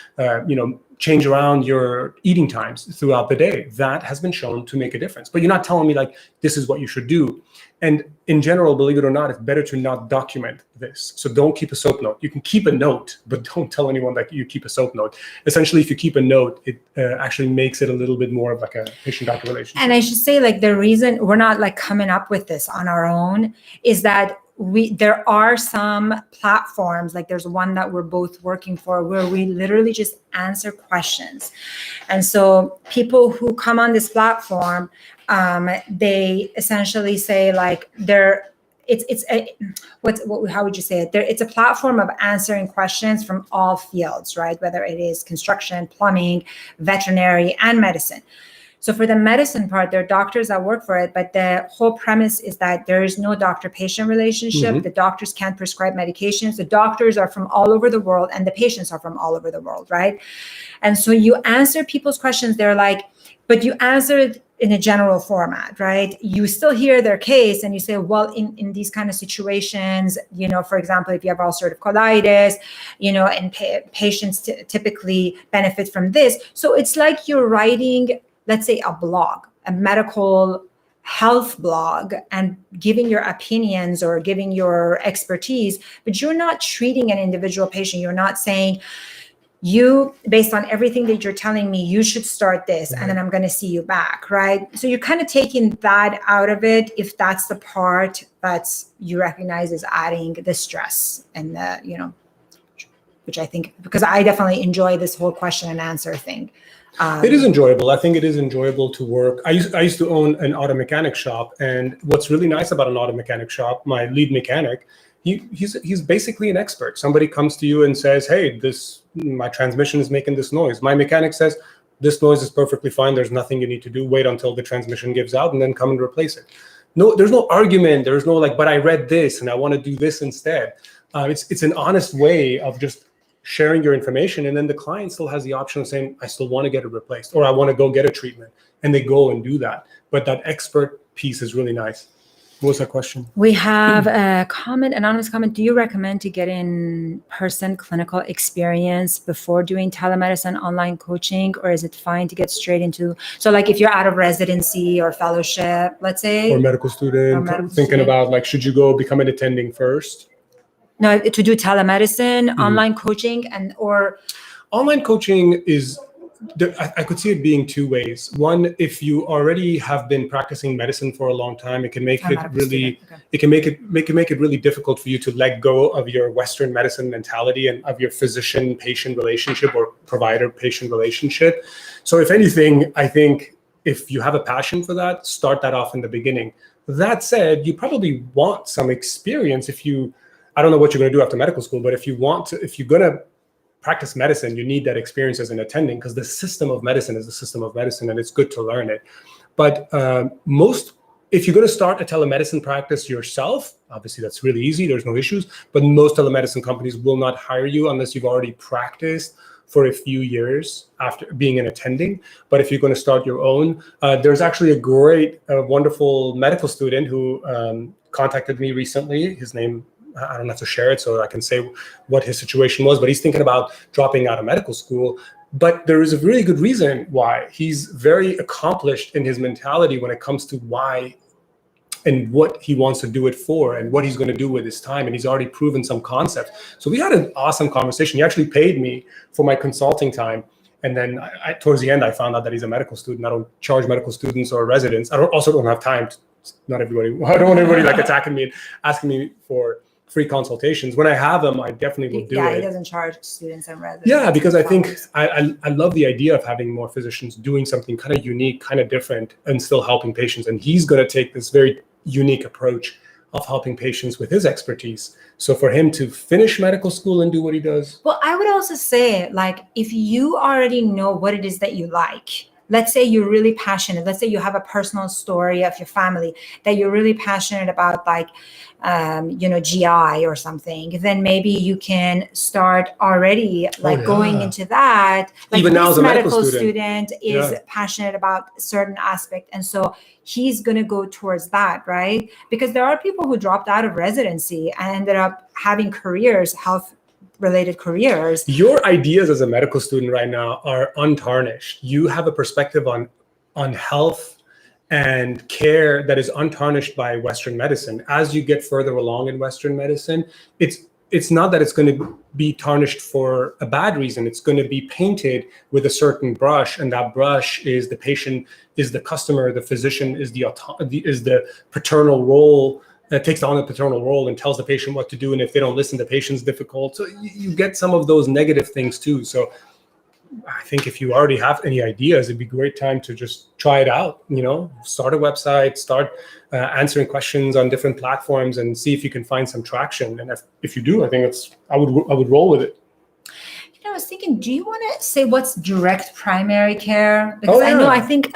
change around your eating times throughout the day. That has been shown to make a difference. But you're not telling me like, this is what you should do. And in general, believe it or not, it's better to not document this. So don't keep a soap note. You can keep a note, but don't tell anyone that you keep a soap note. Essentially, if you keep a note, it actually makes it a little bit more of like a patient-doctor relationship. And I should say, like, the reason we're not like coming up with this on our own is that there are some platforms, like there's one that we're both working for, where we literally just answer questions. And so people who come on this platform, they essentially say like how would you say it? It's a platform of answering questions from all fields, right? Whether it is construction, plumbing, veterinary, and medicine. So for the medicine part, there are doctors that work for it, but the whole premise is that there is no doctor-patient relationship. Mm-hmm. The doctors can't prescribe medications. The doctors are from all over the world, and the patients are from all over the world, right? And so you answer people's questions. They're like, but you answer it in a general format, right? You still hear their case, and you say, well, in these kind of situations, for example, if you have ulcerative colitis, and patients typically benefit from this. So it's like you're writing, let's say, a blog, a medical health blog, and giving your opinions or giving your expertise, but you're not treating an individual patient. You're not saying, you, based on everything that you're telling me, you should start this, and then I'm going to see you back, right? So you're kind of taking that out of it, if that's the part that you recognize as adding the stress and the, which I think, because I definitely enjoy this whole question and answer thing. It is enjoyable. I think it is enjoyable to work. I used to own an auto mechanic shop, and what's really nice about an auto mechanic shop, my lead mechanic, he's basically an expert. Somebody comes to you and says, "Hey, my transmission is making this noise." My mechanic says, "This noise is perfectly fine. There's nothing you need to do. Wait until the transmission gives out, and then come and replace it." No, there's no argument. There's no like, "But I read this, and I want to do this instead." It's an honest way of just sharing your information, and then the client still has the option of saying, "I still want to get it replaced," or "I want to go get a treatment," and they go and do that. But that expert piece is really nice. What was that question? We have a comment, anonymous comment. Do you recommend to get in-person clinical experience before doing telemedicine online coaching, or is it fine to get straight into, so like if you're out of residency or fellowship, let's say, or medical student, thinking about like, should you go become an attending first? No, to do telemedicine, online coaching, or online coaching is, I could see it being two ways. One, if you already have been practicing medicine for a long time, it can make it really, it can make it really difficult for you to let go of your Western medicine mentality and of your physician-patient relationship or provider-patient relationship. So if anything, I think if you have a passion for that, start that off in the beginning. That said, you probably want some experience I don't know what you're going to do after medical school, but if you're going to practice medicine, you need that experience as an attending, because the system of medicine is the system of medicine, and it's good to learn it. But if you're going to start a telemedicine practice yourself, obviously that's really easy. There's no issues. But most telemedicine companies will not hire you unless you've already practiced for a few years after being an attending. But if you're going to start your own, there's actually a great, wonderful medical student who contacted me recently. His name, I don't have to share it so I can say what his situation was, but he's thinking about dropping out of medical school. But there is a really good reason why. He's very accomplished in his mentality when it comes to why and what he wants to do it for and what he's going to do with his time. And he's already proven some concepts. So we had an awesome conversation. He actually paid me for my consulting time. And then towards the end, I found out that he's a medical student. I don't charge medical students or residents. I also don't have time to, not everybody, I don't want everybody like attacking me and asking me for free consultations. When I have them, I definitely will do it. Yeah, he doesn't charge students and residents. Yeah, because I think I love the idea of having more physicians doing something kind of unique, kind of different, and still helping patients. And he's going to take this very unique approach of helping patients with his expertise. So for him to finish medical school and do what he does. Well, I would also say, like, if you already know what it is that you like, let's say you're really passionate. Let's say you have a personal story of your family that you're really passionate about, like, GI or something. Then maybe you can start already, like, going into that. Like, even now as a medical student is passionate about a certain aspect, and so he's going to go towards that, right? Because there are people who dropped out of residency and ended up having careers, health-related careers. Your ideas as a medical student right now are untarnished. You have a perspective on health and care that is untarnished by Western medicine. As you get further along in Western medicine, it's not that it's going to be tarnished for a bad reason. It's going to be painted with a certain brush, and that brush is the patient, is the customer, the physician is the paternal role. That takes on the paternal role and tells the patient what to do, and if they don't listen, the patient's difficult. So you get some of those negative things too. So I think if you already have any ideas, it'd be a great time to just try it out. Start a website, start answering questions on different platforms, and see if you can find some traction. And if you do, I think I would roll with it. I was thinking, do you want to say what's direct primary care? Because I think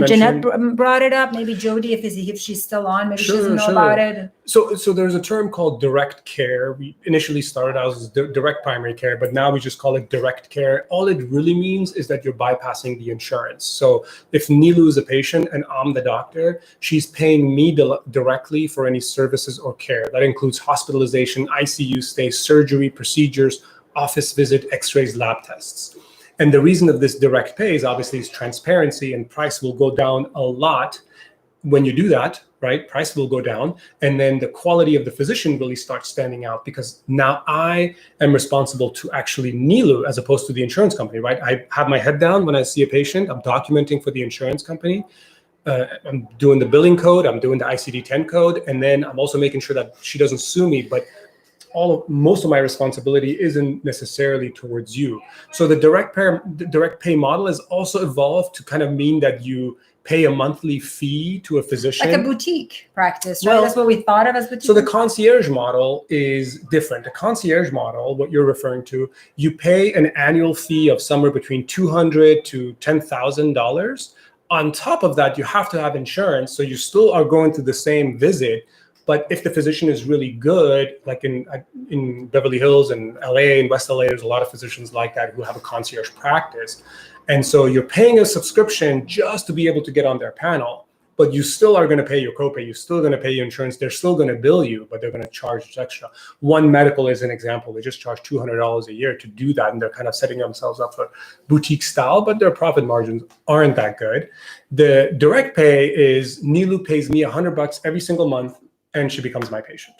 Jeanette brought it up. Maybe Jody, if she's still on, maybe she doesn't know about it. So there's a term called direct care. We initially started out as direct primary care, but now we just call it direct care. All it really means is that you're bypassing the insurance. So if Nilu is a patient and I'm the doctor, she's paying me directly for any services or care. That includes hospitalization, ICU stay, surgery, procedures, office visit, x-rays, lab tests. And the reason of this direct pay is obviously transparency, and price will go down a lot when you do that, right? Price will go down, and then the quality of the physician really starts standing out, because now I am responsible to actually Nilu as opposed to the insurance company, right? I have my head down when I see a patient. I'm documenting for the insurance company. I'm doing the billing code. I'm doing the ICD-10 code. And then I'm also making sure that she doesn't sue me. But most of my responsibility isn't necessarily towards you. So the direct pay model has also evolved to kind of mean that you pay a monthly fee to a physician. Like a boutique practice, right? Well, That's what we thought of as boutique. So the concierge model is different. The concierge model, what you're referring to, you pay an annual fee of somewhere between $200 to $10,000. On top of that, you have to have insurance, so you still are going to the same visit. But if the physician is really good, like in Beverly Hills and LA and West LA, there's a lot of physicians like that who have a concierge practice. And so you're paying a subscription just to be able to get on their panel, but you still are going to pay your copay. You're still going to pay your insurance. They're still going to bill you, but they're going to charge extra. One Medical is an example. They just charge $200 a year to do that. And they're kind of setting themselves up for boutique style, but their profit margins aren't that good. The direct pay is Nilu pays me $100 every single month, and she becomes my patient.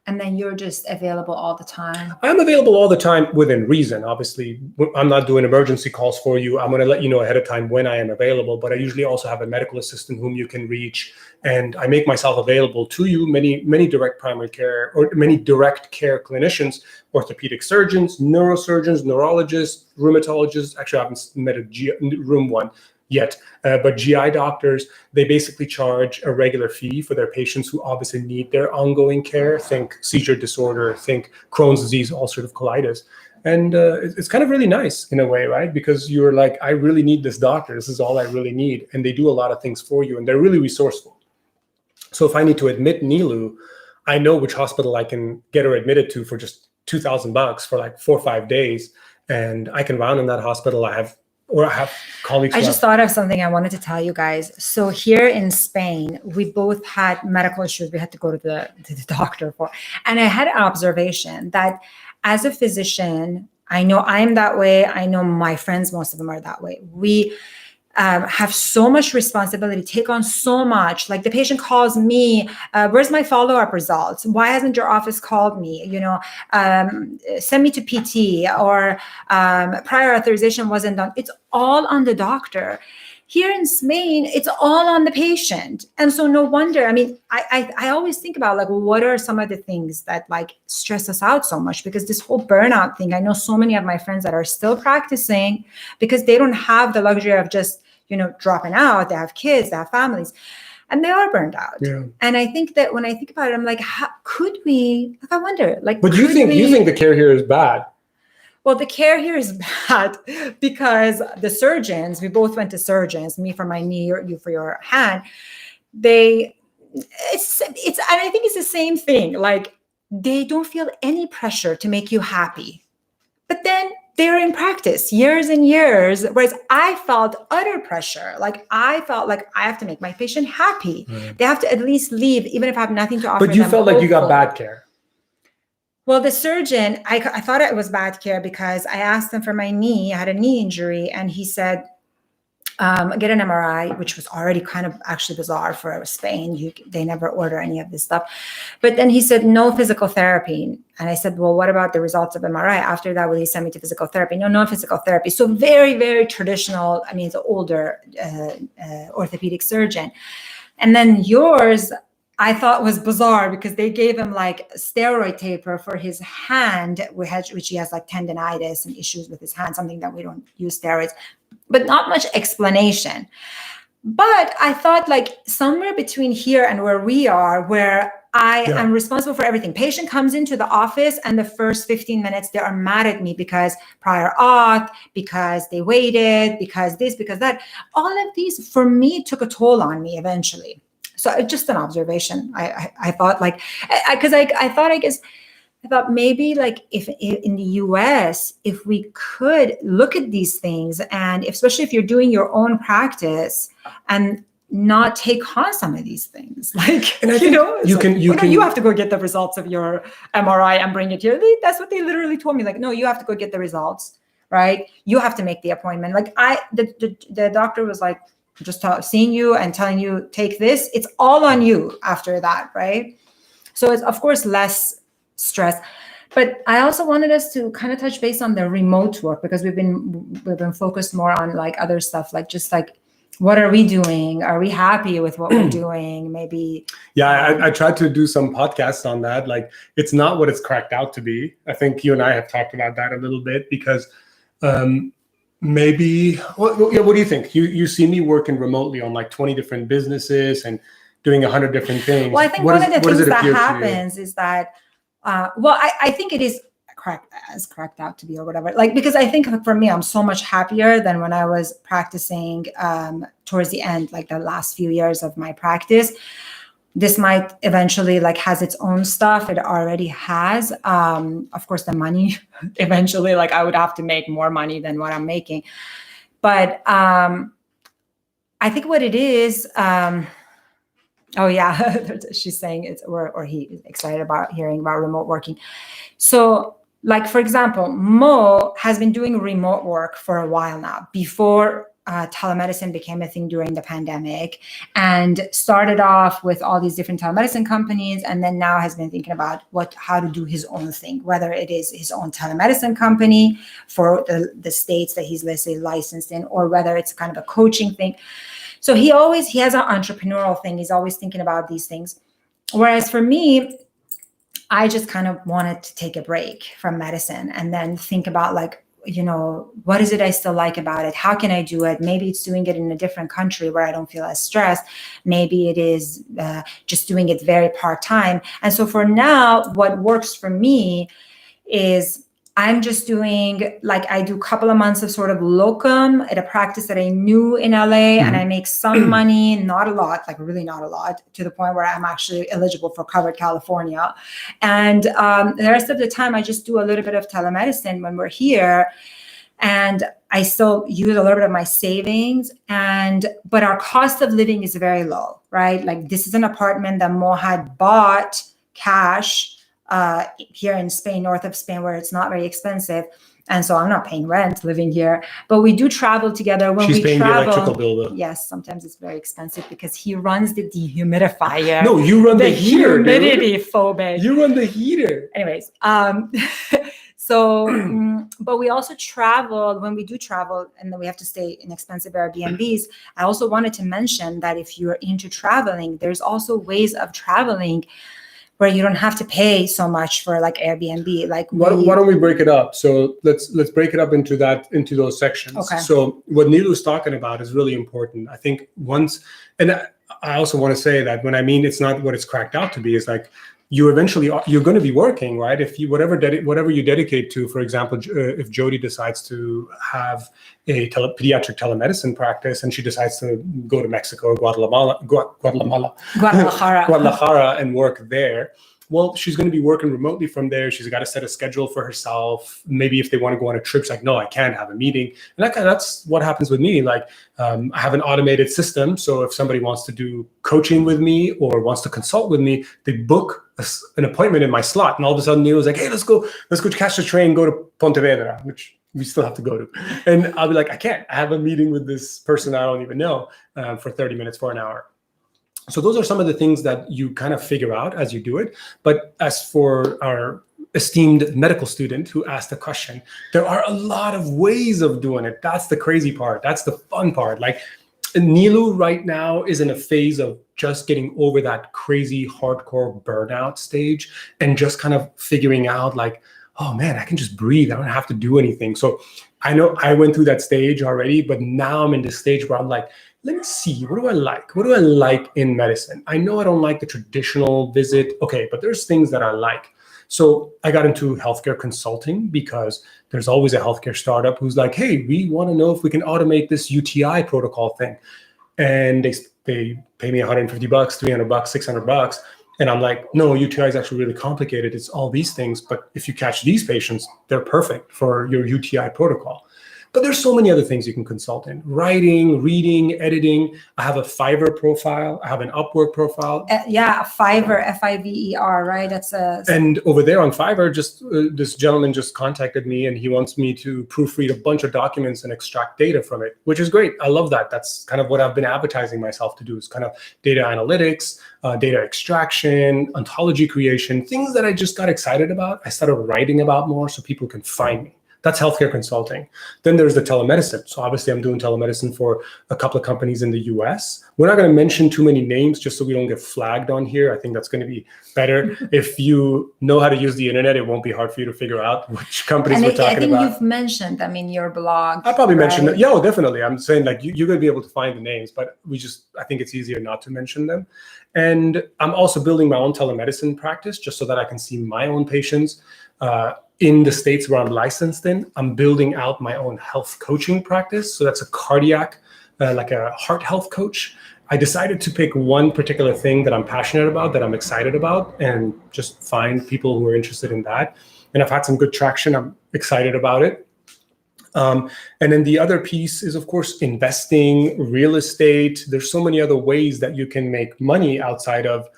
And then you're just available all the time? I'm available all the time within reason. Obviously, I'm not doing emergency calls for you. I'm going to let you know ahead of time when I am available, but I usually also have a medical assistant whom you can reach, and I make myself available to you. Many direct primary care or many direct care clinicians, orthopedic surgeons, neurosurgeons, neurologists, rheumatologists. Actually, I haven't met a room one yet, but GI doctors, they basically charge a regular fee for their patients who obviously need their ongoing care. Think seizure disorder, think Crohn's disease, ulcerative colitis. And it's kind of really nice in a way, right? Because you're like, I really need this doctor. This is all I really need. And they do a lot of things for you, and they're really resourceful. So if I need to admit Nilu, I know which hospital I can get her admitted to for just $2,000 for like 4 or 5 days. And I can round in that hospital. I have colleagues. I just thought of something I wanted to tell you guys. So here in Spain, we both had medical issues we had to go to the doctor for. And I had an observation that as a physician, I know I'm that way. I know my friends, most of them are that way. We have so much responsibility, take on so much. Like the patient calls me, where's my follow-up results? Why hasn't your office called me? Send me to PT, or prior authorization wasn't done. It's all on the doctor. Here in Spain, it's all on the patient. And so no wonder, I mean, I always think about like, what are some of the things that like stress us out so much? Because this whole burnout thing, I know so many of my friends that are still practicing because they don't have the luxury of just, dropping out. They have kids, they have families, and they are burned out. Yeah. And I think that when I think about it, I'm like, how could we, I wonder, like, but you think the care here is bad? Well, the care here is bad because the surgeons, we both went to surgeons, me for my knee, you for your hand. And I think it's the same thing. Like, they don't feel any pressure to make you happy, but then they're in practice years and years. Whereas I felt utter pressure. Like I felt like I have to make my patient happy. Right. They have to at least leave, even if I have nothing to offer them. But you felt like you got bad care. Well, the surgeon, I thought it was bad care because I asked him for my knee. I had a knee injury, and he said, get an MRI, which was already kind of actually bizarre for Spain. They never order any of this stuff. But then he said, no physical therapy. And I said, well, what about the results of MRI? After that, will he send me to physical therapy? No physical therapy. So very, very traditional. I mean, it's an older orthopedic surgeon. And then yours, I thought was bizarre because they gave him like steroid taper for his hand, which he has like tendinitis and issues with his hand, something that we don't use steroids, but not much explanation. But I thought like somewhere between here and where we are, where I am responsible for everything. Patient comes into the office and the first 15 minutes, they are mad at me because prior auth, because they waited, because this, because that. All of these for me took a toll on me eventually. So it's just an observation. I thought like, because I thought maybe like if in the US, if we could look at these things, and especially if you're doing your own practice and not take on some of these things, like, and you have to go get the results of your MRI and bring it here. That's what they literally told me. Like, no, you have to go get the results, right? You have to make the appointment. Like the doctor was like, just seeing you and telling you, take this, it's all on you after that, right? So it's, of course, less stress. But I also wanted us to kind of touch base on the remote work, because we've been focused more on like other stuff, like just like what are we doing? Are we happy with what we're doing? Maybe. Yeah, I tried to do some podcasts on that. Like, it's not what it's cracked out to be. I think you and I have talked about that a little bit because maybe, what do you think? You see me working remotely on like 20 different businesses and doing 100 different things. Well, I think one of the things that happens is that, I think it is cracked out to be or whatever. Like, because I think for me, I'm so much happier than when I was practicing towards the end, like the last few years of my practice. This might eventually like has its own stuff. It already has. Of course, the money eventually, like I would have to make more money than what I'm making. But I think what it is, oh yeah, she's saying it's, or he is excited about hearing about remote working. So like, for example, Mo has been doing remote work for a while now, before telemedicine became a thing during the pandemic, and started off with all these different telemedicine companies, and then now has been thinking about how to do his own thing, whether it is his own telemedicine company for the states that he's, let's say, licensed in, or whether it's kind of a coaching thing. So he has an entrepreneurial thing. He's always thinking about these things. Whereas for me, I just kind of wanted to take a break from medicine and then think about like, what is it I still like about it? How can I do it? Maybe it's doing it in a different country where I don't feel as stressed. Maybe it is just doing it very part-time. And so for now, what works for me is I'm just doing, like, I do a couple of months of sort of locum at a practice that I knew in LA, and I make some money, not a lot, like really not a lot, to the point where I'm actually eligible for covered California. And the rest of the time, I just do a little bit of telemedicine when we're here. And I still use a little bit of my savings, but our cost of living is very low, right? Like, this is an apartment that Mo had bought cash here in Spain, north of Spain, where it's not very expensive. And so I'm not paying rent living here, but we do travel together. When She's we paying travel, the electrical bill though. Yes, sometimes it's very expensive because he runs the dehumidifier. No, you run the heater, humidity phobic. You run the heater. Anyways, so, but we also travel. When we do travel, and then we have to stay in expensive Airbnbs. I also wanted to mention that if you're into traveling, there's also ways of traveling where you don't have to pay so much for like Airbnb. Like, why don't we break it up? So let's break it up into those sections. Okay. So what Nilu's talking about is really important. I think and I also want to say that when I mean it's not what it's cracked out to be, is like you're going to be working, right? If you whatever you dedicate to, for example, if Jody decides to have a pediatric telemedicine practice and she decides to go to Mexico or Guadalajara and work there, well, she's going to be working remotely from there. She's got to set a schedule for herself. Maybe if they want to go on a trip, it's like, no, I can't have a meeting. And that's what happens with me. Like, I have an automated system. So if somebody wants to do coaching with me or wants to consult with me, they book an appointment in my slot. And all of a sudden, Neil's like, hey, let's go catch the train, go to Pontevedra, which we still have to go to. And I'll be like, I can't. I have a meeting with this person I don't even know for 30 minutes, for an hour. So those are some of the things that you kind of figure out as you do it. But as for our esteemed medical student who asked the question, there are a lot of ways of doing it. That's the crazy part. That's the fun part. Like, Nilu right now is in a phase of just getting over that crazy hardcore burnout stage and just kind of figuring out like, oh man, I can just breathe. I don't have to do anything. So I know I went through that stage already, but now I'm in this stage where I'm like, let me see, what do I like? What do I like in medicine? I know I don't like the traditional visit. Okay, but there's things that I like. So I got into healthcare consulting because there's always a healthcare startup who's like, hey, we want to know if we can automate this UTI protocol thing. And they pay me $150, $300, $600. And I'm like, no, UTI is actually really complicated. It's all these things. But if you catch these patients, they're perfect for your UTI protocol. But there's so many other things you can consult in: writing, reading, editing. I have a Fiverr profile. I have an Upwork profile. Yeah, Fiverr, Fiver, right? That's And over there on Fiverr, just this gentleman just contacted me, and he wants me to proofread a bunch of documents and extract data from it, which is great. I love that. That's kind of what I've been advertising myself to do, is kind of data analytics, data extraction, ontology creation, things that I just got excited about. I started writing about more so people can find me. That's healthcare consulting. Then there's the telemedicine. So obviously I'm doing telemedicine for a couple of companies in the US. We're not going to mention too many names just so we don't get flagged on here. I think that's going to be better. If you know how to use the internet, it won't be hard for you to figure out which companies we're talking I think about. you've mentioned them in your blog. I probably mentioned that. Yeah, oh, definitely. I'm saying like you're going to be able to find the names, but I think it's easier not to mention them. And I'm also building my own telemedicine practice just so that I can see my own patients in the states where I'm licensed in. I'm building out my own health coaching practice. So that's a cardiac, like a heart health coach. I decided to pick one particular thing that I'm passionate about, that I'm excited about, and just find people who are interested in that. And I've had some good traction. I'm excited about it. And then the other piece is, of course, investing, real estate. There's so many other ways that you can make money outside of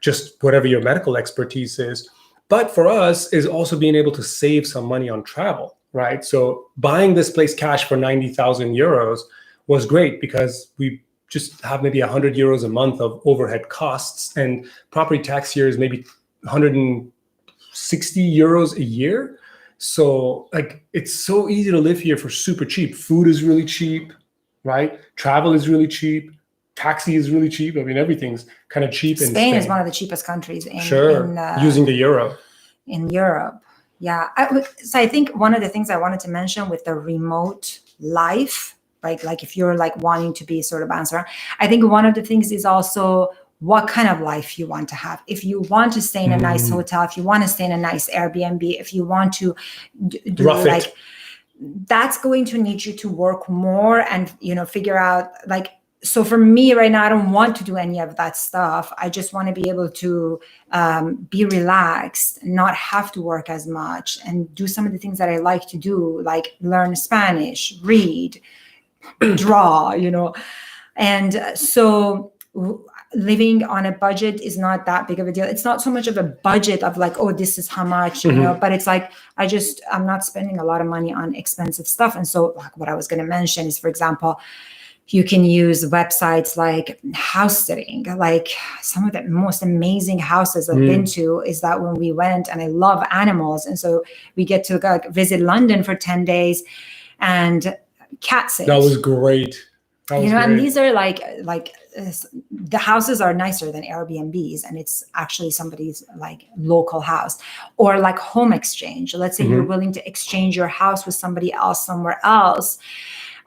just whatever your medical expertise is. But for us is also being able to save some money on travel, right? So buying this place cash for 90,000 euros was great because we just have maybe 100 euros a month of overhead costs, and property tax here is maybe 160 euros a year. So like, it's so easy to live here for super cheap. Food is really cheap, right? Travel is really cheap. Taxi is really cheap. I mean, everything's kind of cheap. Spain is one of the cheapest countries using the euro. In Europe. Yeah. So I think one of the things I wanted to mention with the remote life, right? Like if you're like wanting to be sort of bounced around, I think one of the things is also what kind of life you want to have. If you want to stay in a nice hotel, if you want to stay in a nice Airbnb, if you want to do like, that's going to need you to work more and, figure out like, so for me right now, I don't want to do any of that stuff. I just want to be able to be relaxed, not have to work as much, and do some of the things that I like to do, like learn Spanish, read, draw, And so living on a budget is not that big of a deal. It's not so much of a budget of like, oh, this is how much, but it's like, I'm not spending a lot of money on expensive stuff. And so like what I was going to mention is, for example, you can use websites like house sitting. Like some of the most amazing houses I've been to is that when we went, and I love animals. And so we get to visit London for 10 days and cat sit. That was great. And these are like the houses are nicer than Airbnbs, and it's actually somebody's like local house. Or like home exchange. Let's say you're willing to exchange your house with somebody else somewhere else.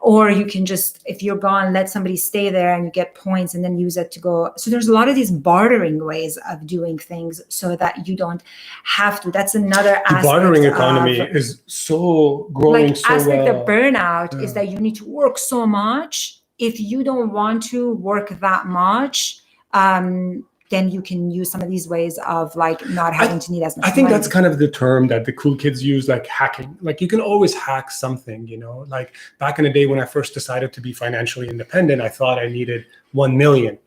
Or you can just, if you're gone, let somebody stay there and you get points and then use it to go. So there's a lot of these bartering ways of doing things so that you don't have to. That's another aspect. The bartering economy is so growing like so aspect well. of burnout is that you need to work so much. If you don't want to work that much, then you can use some of these ways of like not having to need as much I think money. that's kind of the term that the cool kids use, like hacking. Like you can always hack something, like back in the day when I first decided to be financially independent, I thought I needed 1 million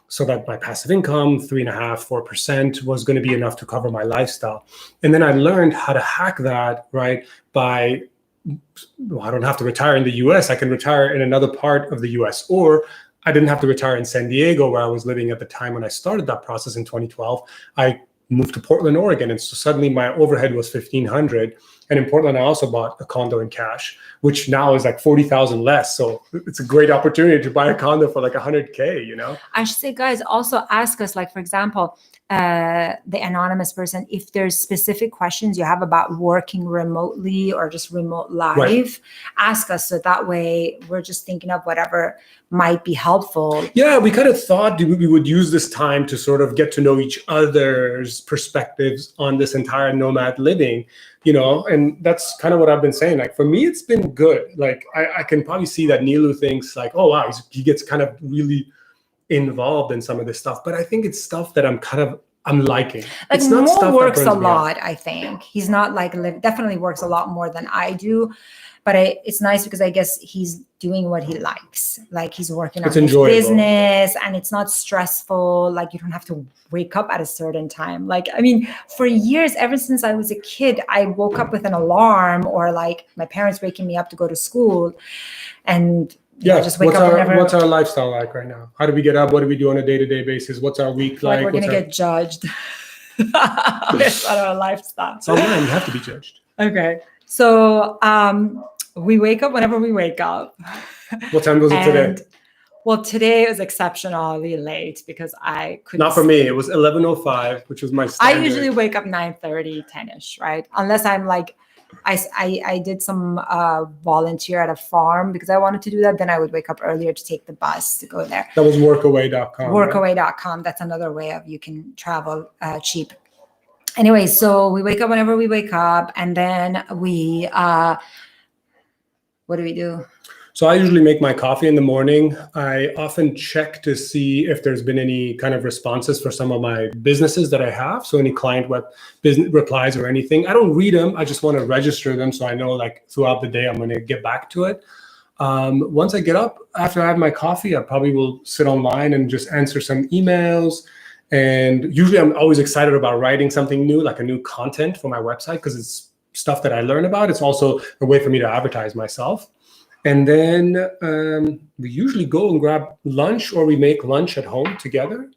so that my passive income, 3.5%, 4% was going to be enough to cover my lifestyle. And then I learned how to hack that, right? I don't have to retire in the US. I can retire in another part of the US, or I didn't have to retire in San Diego, where I was living at the time when I started that process in 2012. I moved to Portland, Oregon. And so suddenly my overhead was $1,500. And in Portland, I also bought a condo in cash, which now is like 40,000 less. So it's a great opportunity to buy a condo for like 100K, I should say, guys, also ask us, like, for example, the anonymous person, if there's specific questions you have about working remotely or just remote life, ask us. So that way we're just thinking of whatever might be helpful. Yeah, we kind of thought we would use this time to sort of get to know each other's perspectives on this entire nomad living, and that's kind of what I've been saying. Like for me, it's been good. Like I can probably see that Nilu thinks like, oh, wow, he gets kind of really involved in some of this stuff, but I think it's stuff that I'm liking. Like it's not Mo stuff works that a burns me lot. out. I think he's not like definitely works a lot more than I do, but it's nice because I guess he's doing what he likes. Like he's working on his business, and it's not stressful. Like you don't have to wake up at a certain time. Like, I mean, for years, ever since I was a kid, I woke up with an alarm, or like my parents waking me up to go to school, and just wake up whenever. What's our lifestyle like right now? How do we get up? What do we do on a day-to-day basis? What's our week like? We're gonna get judged. That's our lifestyle. Sometimes you have to be judged. Okay. So we wake up whenever we wake up. What time was it today? Well, today it was exceptionally late because I couldn't Not for me. sleep. It was 11:05, which was my standard. I usually wake up 9:30, 10ish, right? Unless I'm like, I did some volunteer at a farm because I wanted to do that. Then I would wake up earlier to take the bus to go there. That was workaway.com. Workaway.com. That's another way of you can travel cheap. Anyway, so we wake up whenever we wake up, and then we, what do we do? So I usually make my coffee in the morning. I often check to see if there's been any kind of responses for some of my businesses that I have. So any client business replies or anything. I don't read them. I just want to register them so I know like throughout the day I'm going to get back to it. Once I get up, after I have my coffee, I probably will sit online and just answer some emails. And usually I'm always excited about writing something new, like a new content for my website, because it's stuff that I learn about. It's also a way for me to advertise myself. And then we usually go and grab lunch, or we make lunch at home together,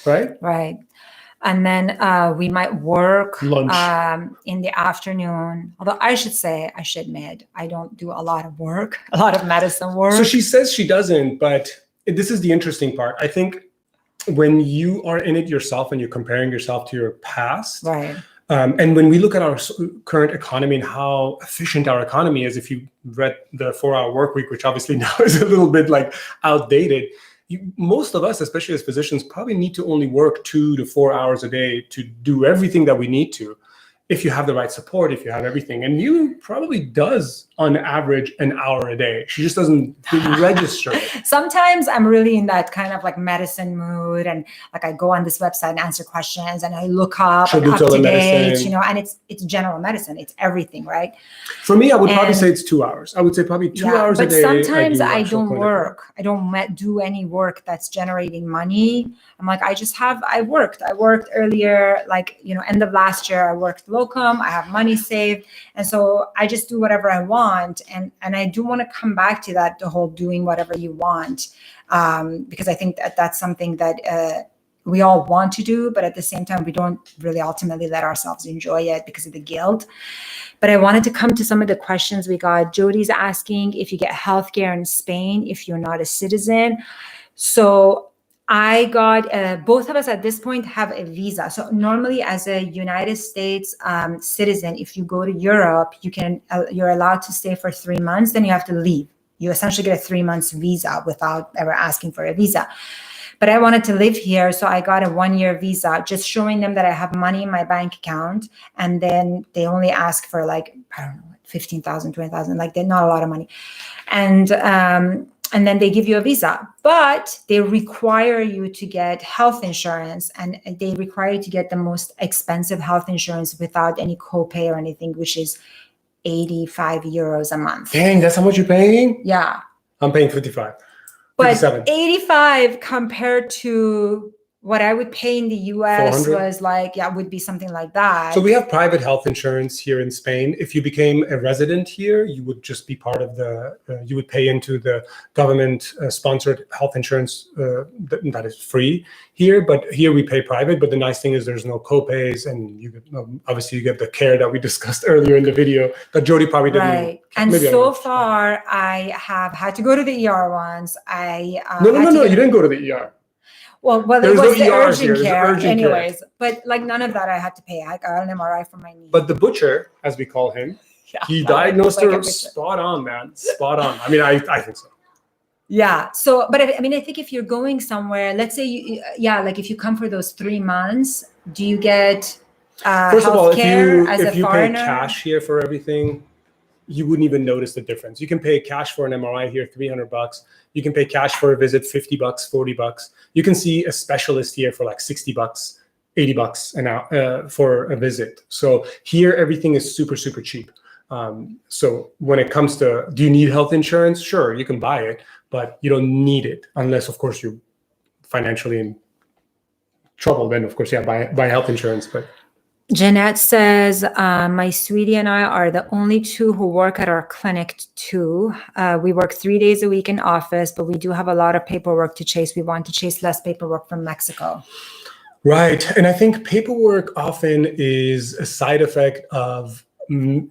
right? Right. And then we might work Lunch. In the afternoon. Although I should admit, I don't do a lot of work, a lot of medicine work. So she says she doesn't, but this is the interesting part. I think when you are in it yourself and you're comparing yourself to your past, right. And when we look at our current economy and how efficient our economy is, if you read the 4-hour work week, which obviously now is a little bit like outdated, most of us, especially as physicians, probably need to only work 2 to 4 hours a day to do everything that we need to, if you have the right support, if you have everything. And you probably does on average an hour a day. She just doesn't register it. Sometimes I'm really in that kind of like medicine mood, and like I go on this website and answer questions, and I look up and up to date, and it's general medicine. It's everything, right? For me, I would probably say it's 2 hours. I would say probably 2 hours a day. But sometimes I don't work. I don't do any work that's generating money. I'm like, I worked earlier, like, end of last year, I worked locum, I have money saved. And so I just do whatever I want. And I do want to come back to that, the whole doing whatever you want, because I think that's something that we all want to do, but at the same time, we don't really ultimately let ourselves enjoy it because of the guilt. But I wanted to come to some of the questions we got. Jody's asking if you get healthcare in Spain if you're not a citizen. So I got, both of us at this point have a visa. So normally as a United States citizen, if you go to Europe, you're allowed to stay for 3 months, then you have to leave. You essentially get a 3 months visa without ever asking for a visa. But I wanted to live here, so I got a 1-year visa, just showing them that I have money in my bank account. And then they only ask for like, I don't know, 15,000, 20,000, like they're not a lot of money. And then they give you a visa, but they require you to get health insurance, and they require you to get the most expensive health insurance without any copay or anything, which is 85 euros a month. Dang, that's how much you're paying? Yeah. I'm paying 55. But 57. 85 compared to what I would pay in the US 400? was like, would be something like that. So we have private health insurance here in Spain. If you became a resident here, you would just be part of you would pay into the government sponsored health insurance that is free here. But here we pay private. But the nice thing is there's no copays, and obviously you get the care that we discussed earlier in the video that Jody probably didn't. Right. And so far I have had to go to the ER once. No, you didn't go to the ER. Well, it was the urgent care anyways. But like none of that I had to pay. I got an MRI for my knee. But the butcher, as we call him, he diagnosed her spot on, man. Spot on. I mean, I think so. Yeah. So, but I think if you're going somewhere, let's say like if you come for those 3 months, do you get first of all, if you pay foreigner? cash here for everything, you wouldn't even notice the difference. You can pay cash for an MRI here, $300. You can pay cash for a visit, $50, $40. You can see a specialist here for like $60, $80 an hour for a visit. So here, everything is super, super cheap. So when it comes to, do you need health insurance? Sure, you can buy it, but you don't need it unless, of course, you're financially in trouble. Then, of course, buy health insurance. But Jeanette says, my sweetie and I are the only two who work at our clinic too. We work 3 days a week in office, but we do have a lot of paperwork to chase. We want to chase less paperwork from Mexico. Right. And I think paperwork often is a side effect of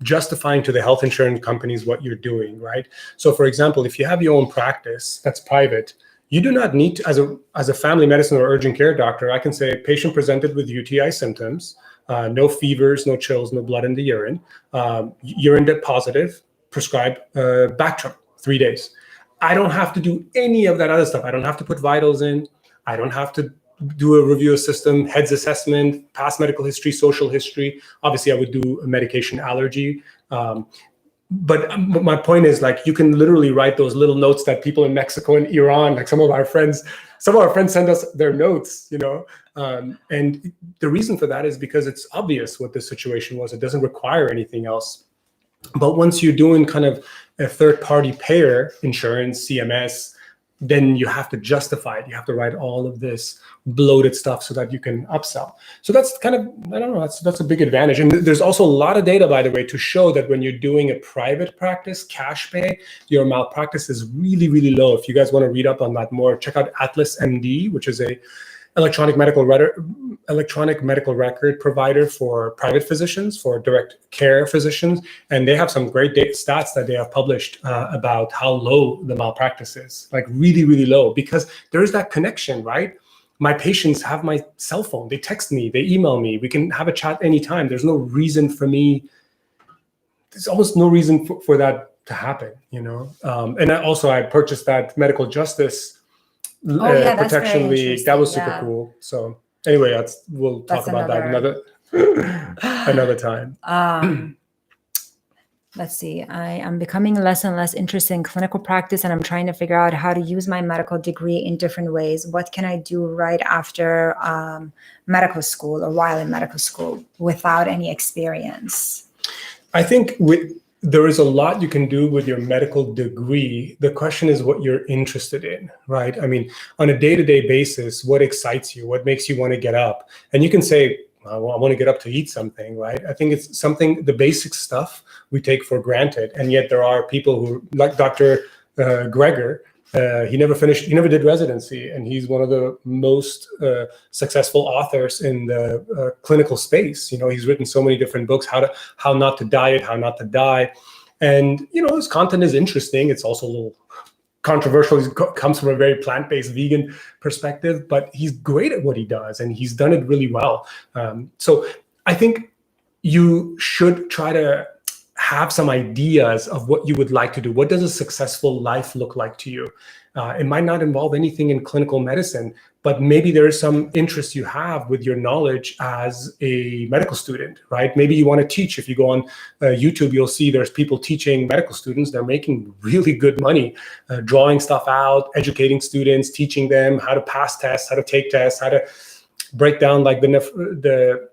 justifying to the health insurance companies what you're doing, right? So for example, if you have your own practice that's private, you do not need to, as a family medicine or urgent care doctor, I can say patient presented with UTI symptoms, no fevers, no chills, no blood in the urine, urine positive, prescribe Bactrim, 3 days. I don't have to do any of that other stuff. I don't have to put vitals in. I don't have to do a review system, heads assessment, past medical history, social history. Obviously, I would do a medication allergy. But my point is, like, you can literally write those little notes that people in Mexico and Iran, like some of our friends send us their notes, and the reason for that is because it's obvious what the situation was. It doesn't require anything else. But once you're doing kind of a third-party payer insurance, CMS, then you have to justify it. You have to write all of this bloated stuff so that you can upsell. So that's kind of, I don't know, that's a big advantage. And there's also a lot of data, by the way, to show that when you're doing a private practice, cash pay, your malpractice is really, really low. If you guys want to read up on that more, check out Atlas MD, which is a electronic medical record provider for private physicians, for direct care physicians. And they have some great stats that they have published about how low the malpractice is, like really, really low, because there's that connection, right? My patients have my cell phone. They text me, they email me. We can have a chat anytime. There's no reason for me. There's almost no reason for that to happen, And I purchased that medical justice protection league. That was super cool. So anyway, we'll talk about that another time. Let's see. I am becoming less and less interested in clinical practice, and I'm trying to figure out how to use my medical degree in different ways. What can I do right after medical school or while in medical school without any experience? I think there is a lot you can do with your medical degree. The question is what you're interested in, right? I mean, on a day-to-day basis, what excites you? What makes you want to get up? And you can say, well, I want to get up to eat something, right? I think it's something, the basic stuff we take for granted. And yet there are people who, like Dr. Greger, he never did residency, and he's one of the most successful authors in the clinical space. He's written so many different books, how not to diet, how not to die, and his content is interesting. It's also a little controversial. He comes from a very plant-based vegan perspective, but he's great at what he does, and he's done it really well. So I think you should try to have some ideas of what you would like to do. What does a successful life look like to you? It might not involve anything in clinical medicine, but maybe there is some interest you have with your knowledge as a medical student, right? Maybe you want to teach. If you go on YouTube, you'll see there's people teaching medical students. They're making really good money, drawing stuff out, educating students, teaching them how to pass tests, how to take tests, how to break down like the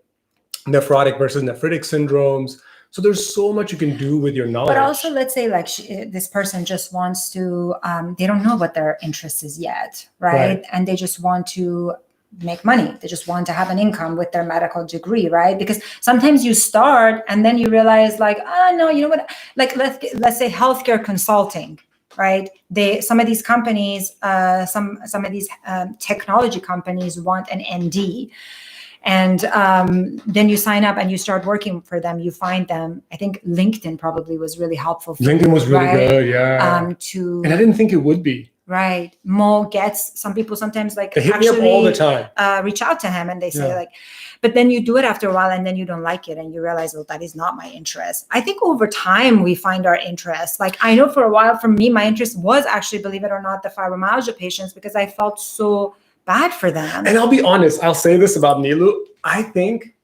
nephrotic versus nephritic syndromes. So there's so much you can do with your knowledge. But also, let's say like this person just wants to, they don't know what their interest is yet, right? And they just want to make money. They just want to have an income with their medical degree, right? Because sometimes you start and then you realize like, oh no, you know what? Like let's say healthcare consulting, right? Some of these companies, some of these technology companies want an ND. And then you sign up and you start working for them. You find them. I think LinkedIn probably was really helpful. LinkedIn was really good, yeah. And I didn't think it would be. Right. Mo gets, some people sometimes like they hit me up all the time. Reach out to him and they say like, but then you do it after a while and then you don't like it and you realize, well, that is not my interest. I think over time we find our interest. Like I know for a while, for me, my interest was actually, believe it or not, the fibromyalgia patients, because I felt so bad for them. And I'll be honest, I'll say this about Nilu. I think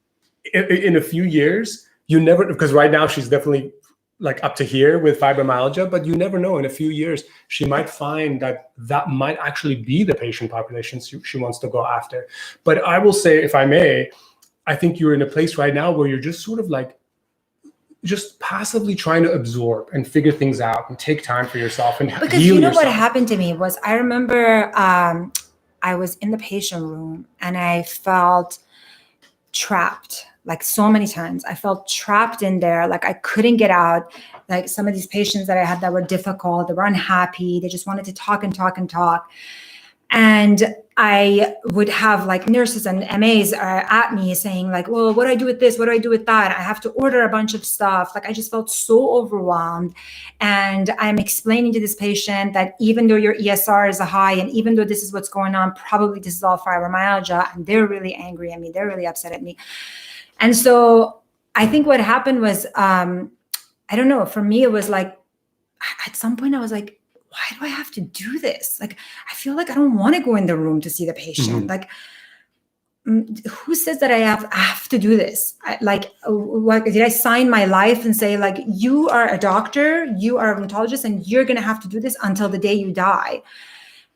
in a few years, you never, because right now she's definitely like up to here with fibromyalgia, but you never know. In a few years, she might find that might actually be the patient population she wants to go after. But I will say, if I may, I think you're in a place right now where you're just sort of like, just passively trying to absorb and figure things out and take time for yourself and because heal you know yourself. What happened to me was, I remember I was in the patient room and I felt trapped, like so many times. I felt trapped in there, like I couldn't get out. Like some of these patients that I had that were difficult, they were unhappy, they just wanted to talk and talk and talk. And I would have like nurses and MAs at me saying like, well, what do I do with this? What do I do with that? I have to order a bunch of stuff. Like I just felt so overwhelmed. And I'm explaining to this patient that even though your ESR is a high, and even though this is what's going on, probably this is all fibromyalgia, and they're really angry at me. They're really upset at me. And so I think what happened was, I don't know, for me, it was like, at some point I was like, why do I have to do this? Like, I feel like I don't want to go in the room to see the patient. Like, who says that I have to do this? What did I sign my life and say like, you are a doctor, you are a rheumatologist, and you're going to have to do this until the day you die.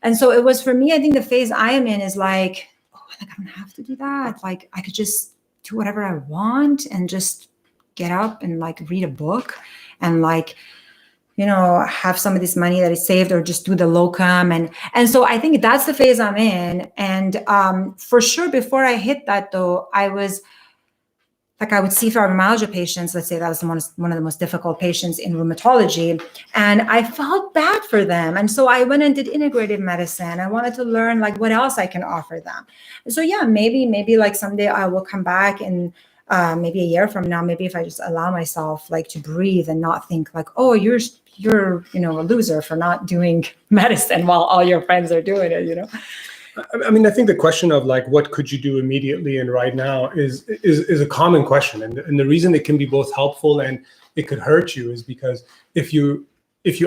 And so it was for me, I think the phase I am in is like, oh, like I don't have to do that. Like I could just do whatever I want and just get up and like read a book and like, you know, have some of this money that is saved or just do the locum. And so I think that's the phase I'm in. And for sure, before I hit that though, I was like, I would see fibromyalgia patients. Let's say that was one of the most difficult patients in rheumatology. And I felt bad for them. And so I went and did integrative medicine. I wanted to learn like what else I can offer them. And so yeah, maybe like someday I will come back and maybe a year from now, maybe if I just allow myself like to breathe and not think like, oh, you're you know, a loser for not doing medicine while all your friends are doing it, you know? I mean, I think the question of like, what could you do immediately and right now is a common question. And the reason it can be both helpful and it could hurt you is because if you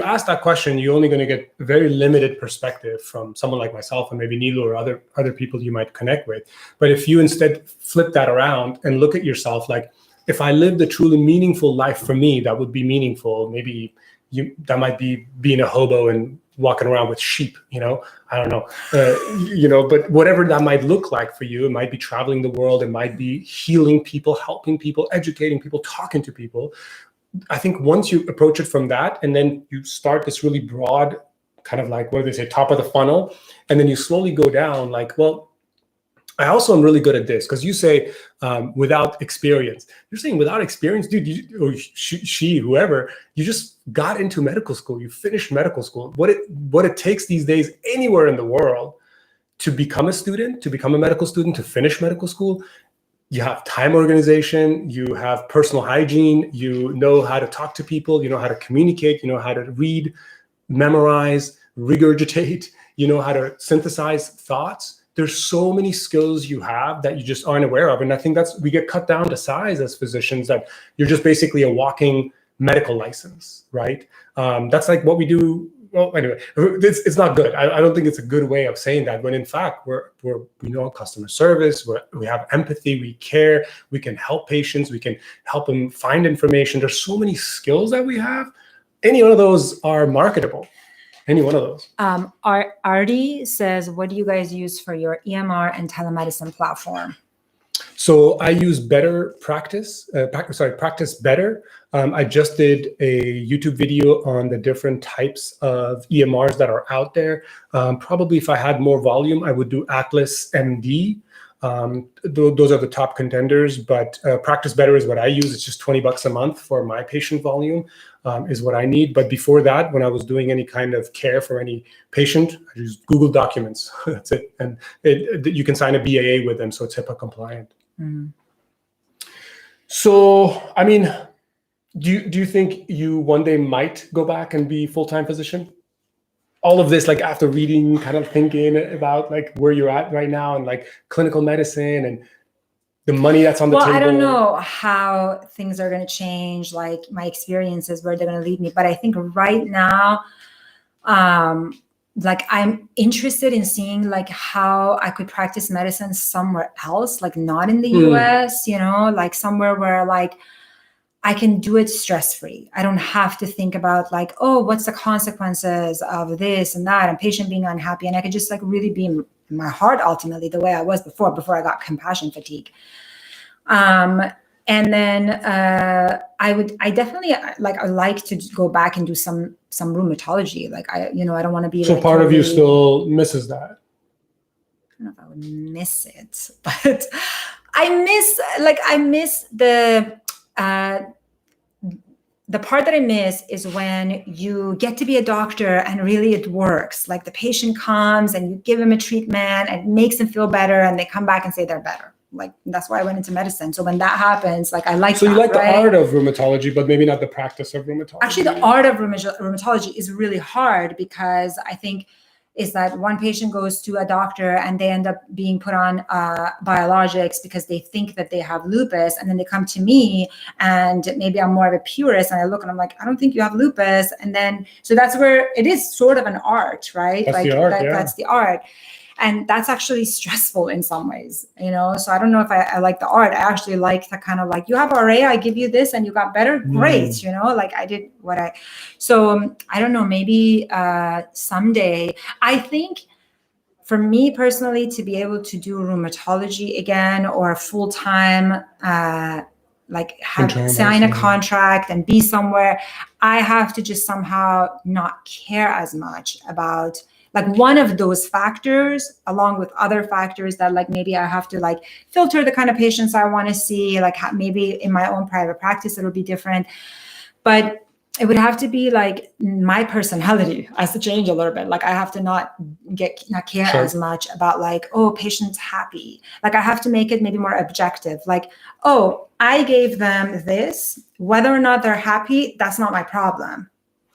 ask that question, you're only going to get a very limited perspective from someone like myself and maybe Nilo or other people you might connect with. But if you instead flip that around and look at yourself, like if I lived a truly meaningful life for me, that would be meaningful. Maybe that might be being a hobo and walking around with sheep, you know, I don't know, you know, but whatever that might look like for you, it might be traveling the world. It might be healing people, helping people, educating people, talking to people. I think once you approach it from that, and then you start this really broad kind of like, what do they say, top of the funnel, and then you slowly go down like, well, I also am really good at this, because you say without experience. You're saying without experience, dude, or she, whoever, you just got into medical school. You finished medical school. What it takes these days anywhere in the world to become a student, to become a medical student, to finish medical school, you have time organization, you have personal hygiene, you know how to talk to people, you know how to communicate, you know how to read, memorize, regurgitate, you know how to synthesize thoughts. There's so many skills you have that you just aren't aware of. And I think we get cut down to size as physicians, that you're just basically a walking medical license, right? That's like what we do. Well, anyway, it's not good. I don't think it's a good way of saying that. When in fact, we know customer service, we have empathy, we care, we can help patients, we can help them find information. There's so many skills that we have. Any one of those are marketable. Any one of those. Artie says, what do you guys use for your EMR and telemedicine platform? So I use Practice Better. I just did a YouTube video on the different types of EMRs that are out there. Probably if I had more volume, I would do Atlas MD. Those are the top contenders, but Practice Better is what I use. It's just $20 a month for my patient volume, is what I need. But before that, when I was doing any kind of care for any patient, I used Google Documents. That's it. And you can sign a BAA with them, so it's HIPAA compliant. Mm-hmm. So, I mean, do you think you one day might go back and be full-time physician? All of this, like after reading, kind of thinking about like where you're at right now and like clinical medicine and the money that's on the table. Well, I don't know how things are going to change, like my experiences, where they're going to lead me. But I think right now, like I'm interested in seeing like how I could practice medicine somewhere else, like not in the US, you know, like somewhere where like I can do it stress-free. I don't have to think about like, oh, what's the consequences of this and that, and patient being unhappy. And I could just like really be in my heart ultimately the way I was before I got compassion fatigue. And then I definitely like, I like to go back and do some rheumatology. Like I don't want to be. So like part of you still misses that. I don't know if I would miss it, but I miss the the part that I miss is when you get to be a doctor and really it works. Like the patient comes and you give them a treatment and it makes them feel better and they come back and say they're better. Like that's why I went into medicine. So when that happens, like I like. So that, you like right? the art of rheumatology, but maybe not the practice of rheumatology. Actually, the art of rheumatology is really hard because I think is that one patient goes to a doctor and they end up being put on biologics because they think that they have lupus, and then they come to me and maybe I'm more of a purist and I look and I'm like, I don't think you have lupus. And then, so that's where it is sort of an art, right? That's like the art, that's the art. And that's actually stressful in some ways, so I don't know if I like the art. I actually like the kind of like, you have RA, I give you this and you got better, great, like I did what so I don't know, maybe someday. I think for me personally, to be able to do rheumatology again or full-time, like sign a contract and be somewhere, I have to just somehow not care as much about like one of those factors, along with other factors that like maybe I have to like filter the kind of patients I want to see, like maybe in my own private practice it'll be different, but it would have to be like my personality has to change a little bit. Like I have to not care as much about like, oh, patient's happy. Like I have to make it maybe more objective. Like, oh, I gave them this, whether or not they're happy, that's not my problem.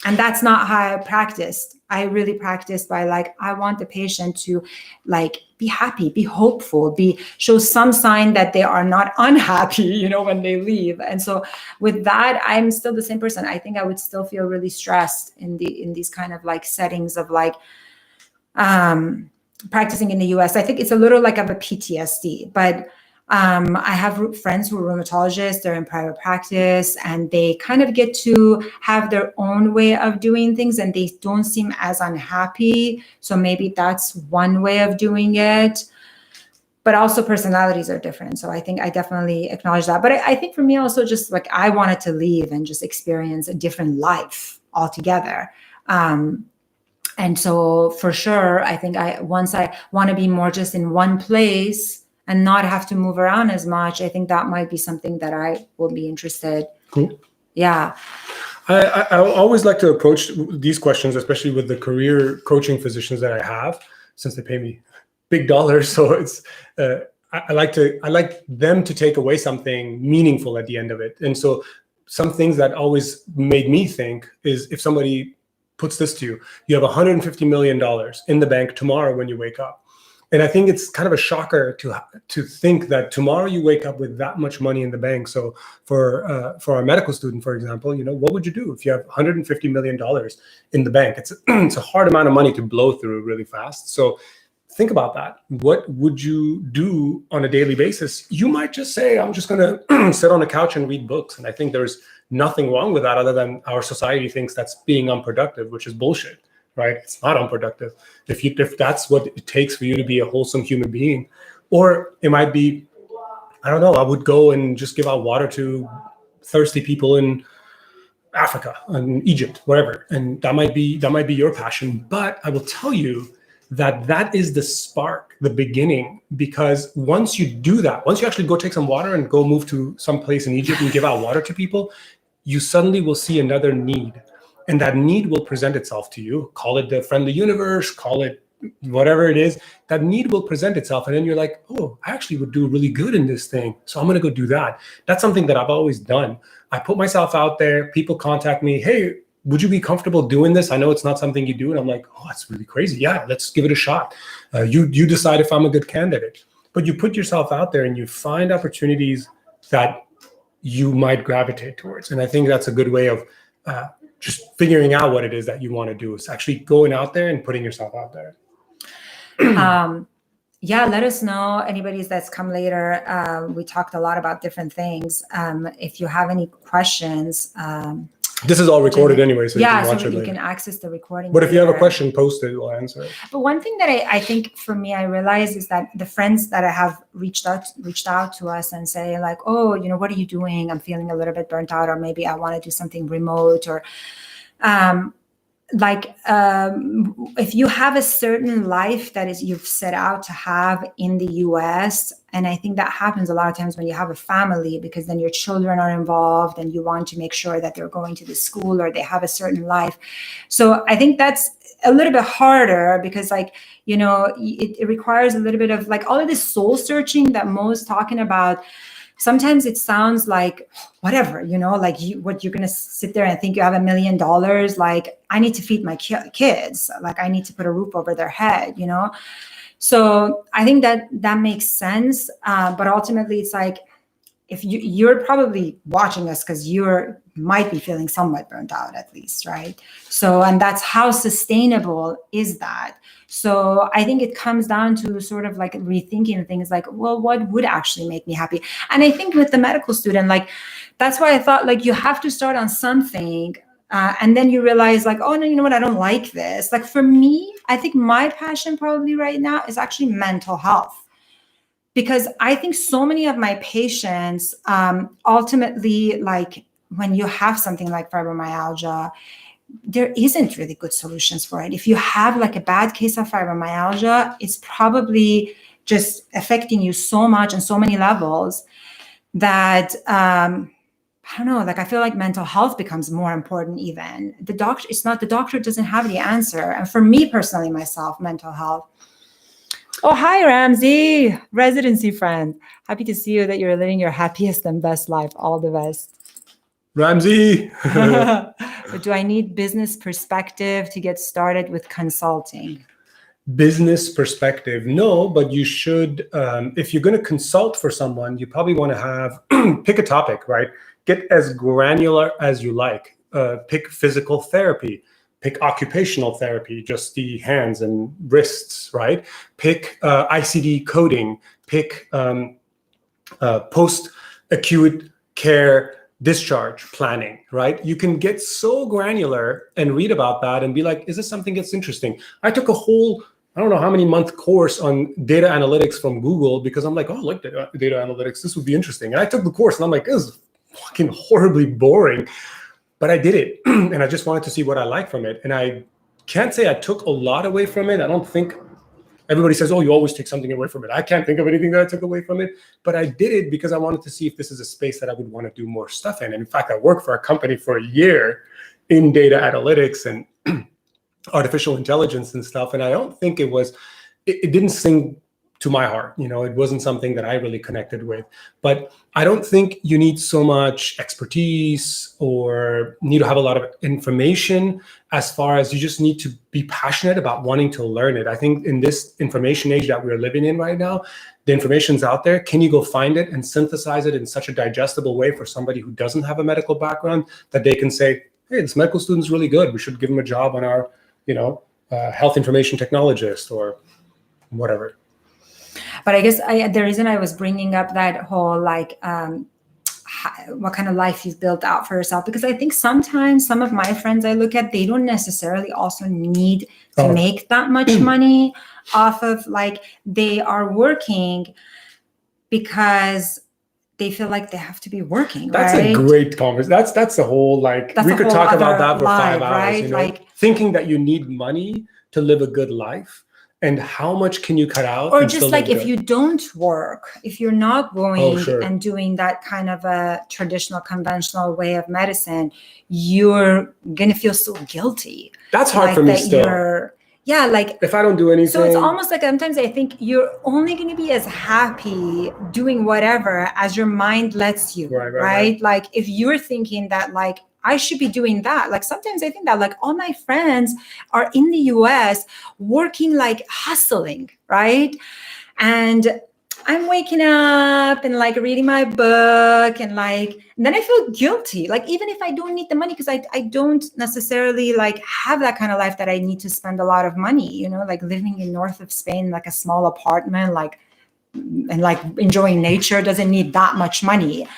And that's not how I practiced. I really practiced by like, I want the patient to like be happy, be hopeful, show some sign that they are not unhappy, when they leave. And so with that, I'm still the same person. I think I would still feel really stressed in these kind of like settings of like practicing in the US. I think it's a little like of a PTSD, but I have friends who are rheumatologists, they're in private practice, and they kind of get to have their own way of doing things and they don't seem as unhappy. So maybe that's one way of doing it. But also personalities are different. So I think I definitely acknowledge that. But I think for me also just like I wanted to leave and just experience a different life altogether. And so for sure, I think once I want to be more just in one place and not have to move around as much, I think that might be something that I will be interested. Cool. Yeah. I always like to approach these questions, especially with the career coaching physicians that I have, since they pay me big dollars. So it's I like them to take away something meaningful at the end of it. And so some things that always made me think is if somebody puts this to you, you have $150 million in the bank tomorrow when you wake up. And I think it's kind of a shocker to think that tomorrow you wake up with that much money in the bank. So for a medical student, for example, what would you do if you have $150 million in the bank? It's a hard amount of money to blow through really fast. So think about that. What would you do on a daily basis? You might just say, I'm just going to sit on a couch and read books. And I think there's nothing wrong with that other than our society thinks that's being unproductive, which is bullshit. Right? It's not unproductive. If that's what it takes for you to be a wholesome human being, or it might be, I don't know, I would go and just give out water to thirsty people in Africa and Egypt, wherever. And that might be your passion. But I will tell you that is the spark, the beginning, because once you do that, once you actually go take some water and go move to some place in Egypt and give out water to people, you suddenly will see another need. And that need will present itself to you. Call it the friendly universe, call it whatever it is. That need will present itself. And then you're like, oh, I actually would do really good in this thing. So I'm going to go do that. That's something that I've always done. I put myself out there. People contact me. Hey, would you be comfortable doing this? I know it's not something you do. And I'm like, oh, that's really crazy. Yeah, let's give it a shot. You decide if I'm a good candidate. But you put yourself out there and you find opportunities that you might gravitate towards. And I think that's a good way of just figuring out what it is that you want to do. Is actually going out there and putting yourself out there. Yeah, let us know. Anybody that's come later. We talked a lot about different things. If you have any questions. This is all recorded anyway, so you can watch it later. You can access the recording. But if you have a question, post it, we'll answer it. But one thing that I think for me, I realize is that the friends that I have reached out to us and say like, oh, what are you doing? I'm feeling a little bit burnt out, or maybe I want to do something remote, or like if you have a certain life that is you've set out to have in the US, and I think that happens a lot of times when you have a family, because then your children are involved and you want to make sure that they're going to the school or they have a certain life. So I think that's a little bit harder, because like, you know, it requires a little bit of like all of this soul searching that Mo's talking about. Sometimes it sounds like whatever, you know, like what you're going to sit there and think you have $1 million. Like, I need to feed my kids. Like, I need to put a roof over their head, you know? So I think that makes sense. But ultimately it's like, if you're probably watching us because might be feeling somewhat burnt out at least, right? So, and that's how sustainable is that? So I think it comes down to sort of like rethinking things like, well, what would actually make me happy? And I think with the medical student, like, that's why I thought like you have to start on something and then you realize like, oh no, you know what? I don't like this. Like for me, I think my passion probably right now is actually mental health. Because I think so many of my patients ultimately, like when you have something like fibromyalgia, there isn't really good solutions for it. If you have like a bad case of fibromyalgia, it's probably just affecting you so much on so many levels that, I don't know, like I feel like mental health becomes more important even. The doctor doesn't have the answer. And for me personally, myself, mental health. Oh, hi, Ramsey, residency friend. Happy to see you that you're living your happiest and best life. All the best. Ramsey. But do I need business perspective to get started with consulting? Business perspective, no, but you should, if you're going to consult for someone, you probably want to have, pick a topic, right? Get as granular as you like. Pick physical therapy. Pick occupational therapy, just the hands and wrists, right? Pick ICD coding. Pick post-acute care discharge planning, right? You can get so granular and read about that and be like, is this something that's interesting? I took a whole, I don't know how many month course on data analytics from Google because I'm like, oh, look, data analytics, this would be interesting. And I took the course and I'm like, this is fucking horribly boring. But I did it, and I just wanted to see what I like from it. And I can't say I took a lot away from it. I don't think everybody says, oh, you always take something away from it. I can't think of anything that I took away from it. But I did it because I wanted to see if this is a space that I would want to do more stuff in. And in fact, I worked for a company for a year in data analytics and artificial intelligence and stuff. And I don't think it didn't sing to my heart. You know, it wasn't something that I really connected with. But I don't think you need so much expertise or need to have a lot of information as far as you just need to be passionate about wanting to learn it. I think in this information age that we're living in right now, the information's out there. Can you go find it and synthesize it in such a digestible way for somebody who doesn't have a medical background that they can say, hey, this medical student's really good. We should give him a job on our, health information technologist or whatever. But I guess the reason I was bringing up that whole like what kind of life you've built out for yourself, because I think sometimes some of my friends I look at, they don't necessarily also need to make that much money off of, like, they are working because they feel like they have to be working. That's right? A great conversation. That's the whole, like, we could talk about that for 5 hours, right? Like thinking that you need money to live a good life. And how much can you cut out? Or just like if you don't work, if you're not going and doing that kind of a traditional, conventional way of medicine, you're going to feel so guilty. That's hard for me still. Yeah, like if I don't do anything. So it's almost like sometimes I think you're only going to be as happy doing whatever as your mind lets you, right? Like if you're thinking that like, I should be doing that. Like sometimes I think that like all my friends are in the US working, like hustling, right? And I'm waking up and like reading my book and then I feel guilty. Like even if I don't need the money, because I don't necessarily like have that kind of life that I need to spend a lot of money, like living in north of Spain, like a small apartment, and like enjoying nature doesn't need that much money.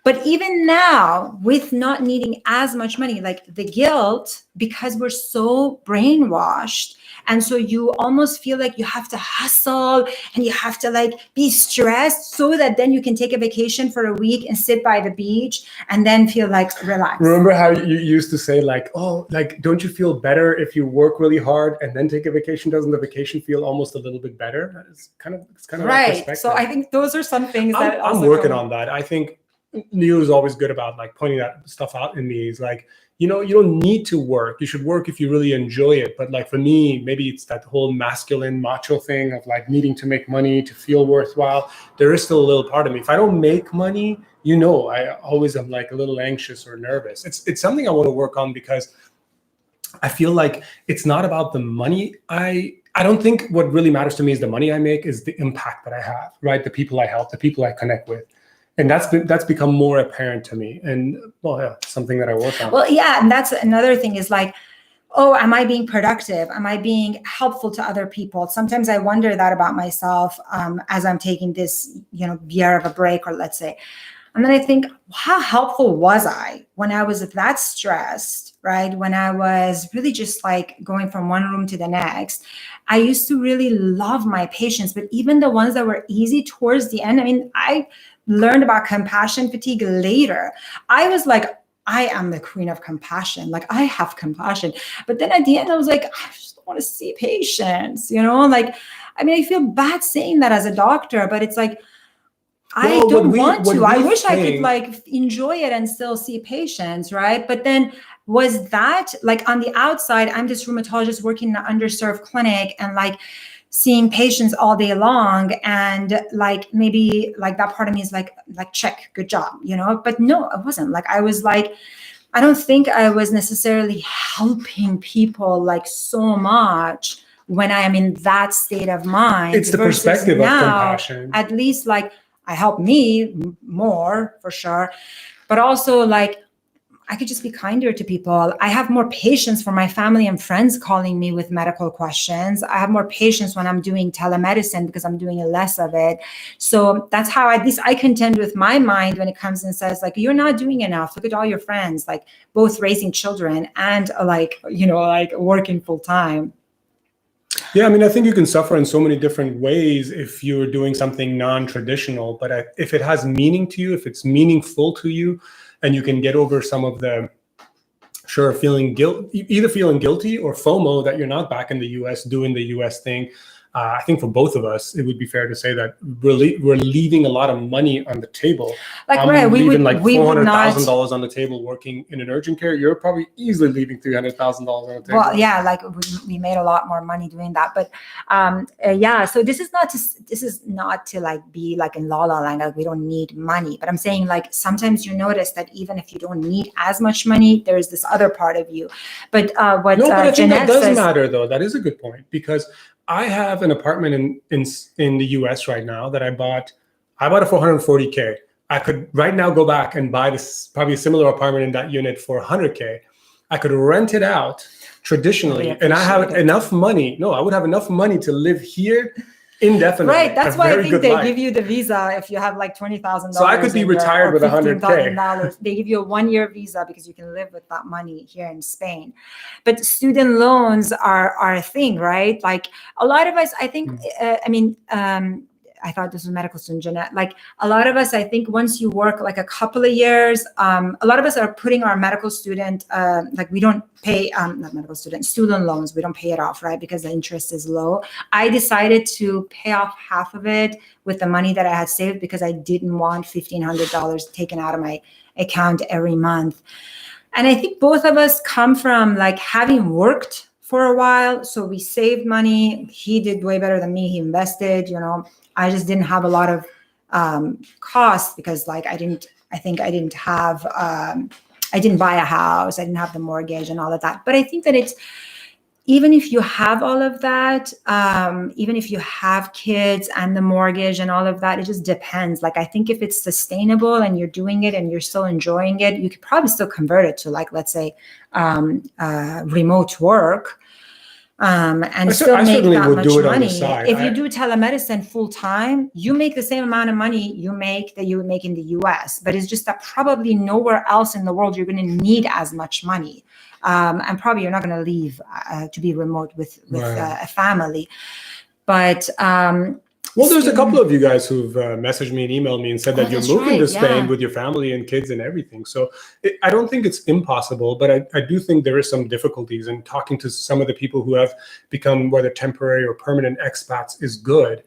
But even now, with not needing as much money, like the guilt, because we're so brainwashed, and so you almost feel like you have to hustle and you have to like be stressed so that then you can take a vacation for a week and sit by the beach and then feel like relaxed. Remember how you used to say like, oh, like, don't you feel better if you work really hard and then take a vacation? Doesn't the vacation feel almost a little bit better? It's kind of right. So I think those are some things that I'm working on that. I think Neil is always good about like pointing that stuff out in me. He's like, you don't need to work. You should work if you really enjoy it. But like for me, maybe it's that whole masculine macho thing of like needing to make money to feel worthwhile. There is still a little part of me. If I don't make money, I always am like a little anxious or nervous. It's something I want to work on, because I feel like it's not about the money. I don't think what really matters to me is the money I make, is the impact that I have, right? The people I help, the people I connect with. And that's become more apparent to me. And something that I work on. Well, yeah. And that's another thing is like, oh, am I being productive? Am I being helpful to other people? Sometimes I wonder that about myself as I'm taking this, year of a break, or let's say. And then I think, how helpful was I when I was that stressed, right? When I was really just like going from one room to the next. I used to really love my patients, but even the ones that were easy towards the end, I mean, I learned about compassion fatigue later. I was like, I am the queen of compassion. Like, I have compassion. But then at the end, I was like, I just don't want to see patients, like, I mean, I feel bad saying that as a doctor, but it's like, I don't want to. I wish I could like enjoy it and still see patients, right? But then was that like on the outside, I'm this rheumatologist working in an underserved clinic and like seeing patients all day long, and like maybe like that part of me is like check, good job, but no, it wasn't. Like I was like, I don't think I was necessarily helping people like so much when I am in that state of mind. It's the perspective of compassion. At least like I help me more for sure, but also like I could just be kinder to people. I have more patience for my family and friends calling me with medical questions. I have more patience when I'm doing telemedicine because I'm doing less of it. So that's how at least I contend with my mind when it comes and says like, you're not doing enough. Look at all your friends, like both raising children and like working full time. Yeah, I mean, I think you can suffer in so many different ways if you're doing something non-traditional, but if it has meaning to you, if it's meaningful to you, and you can get over some of the, feeling either feeling guilty or FOMO that you're not back in the US doing the US thing. I think for both of us, it would be fair to say that we're leaving a lot of money on the table. Like, right, we would like $400,000 on the table working in an urgent care. You're probably easily leaving $300,000 on the table. Well, yeah, like we made a lot more money doing that. But so this is not to like be like in la la land, like we don't need money. But I'm saying like sometimes you notice that even if you don't need as much money, there's this other part of you. But I think that does matter though. That is a good point, because I have an apartment in the US right now that I bought a $440K. I could right now go back and buy this probably a similar apartment in that unit for $100K. I could rent it out traditionally, and I have enough money. No, I would have enough money to live here indefinitely. Right. That's why I think they give you the visa if you have like $20,000. So I could be retired with $100K. They give you a 1-year visa because you can live with that money here in Spain. But student loans are a thing, right? Like a lot of us, I think, I thought this was medical student, Jeanette. Like a lot of us, I think once you work like a couple of years, a lot of us are putting our medical student, we don't pay, not medical student, student loans. We don't pay it off, right? Because the interest is low. I decided to pay off half of it with the money that I had saved because I didn't want $1,500 taken out of my account every month. And I think both of us come from like having worked for a while. So we saved money. He did way better than me. He invested, I just didn't have a lot of costs because like I didn't buy a house. I didn't have the mortgage and all of that. But I think that it's, even if you have all of that, even if you have kids and the mortgage and all of that, it just depends. Like, I think if it's sustainable and you're doing it and you're still enjoying it, you could probably still convert it to like, let's say, remote work. and still make certainly that would much do it on the money. side. If you do telemedicine full time, you make the same amount of money you would make in the US, but it's just that probably nowhere else in the world you're going to need as much money. And probably you're not going to leave to be remote with Right. a family. But well, there's a couple of you guys who've messaged me and emailed me and said that you're moving to Spain with your family and kids and everything. So I don't think it's impossible, but I do think there is some difficulties. And talking to some of the people who have become whether temporary or permanent expats is good.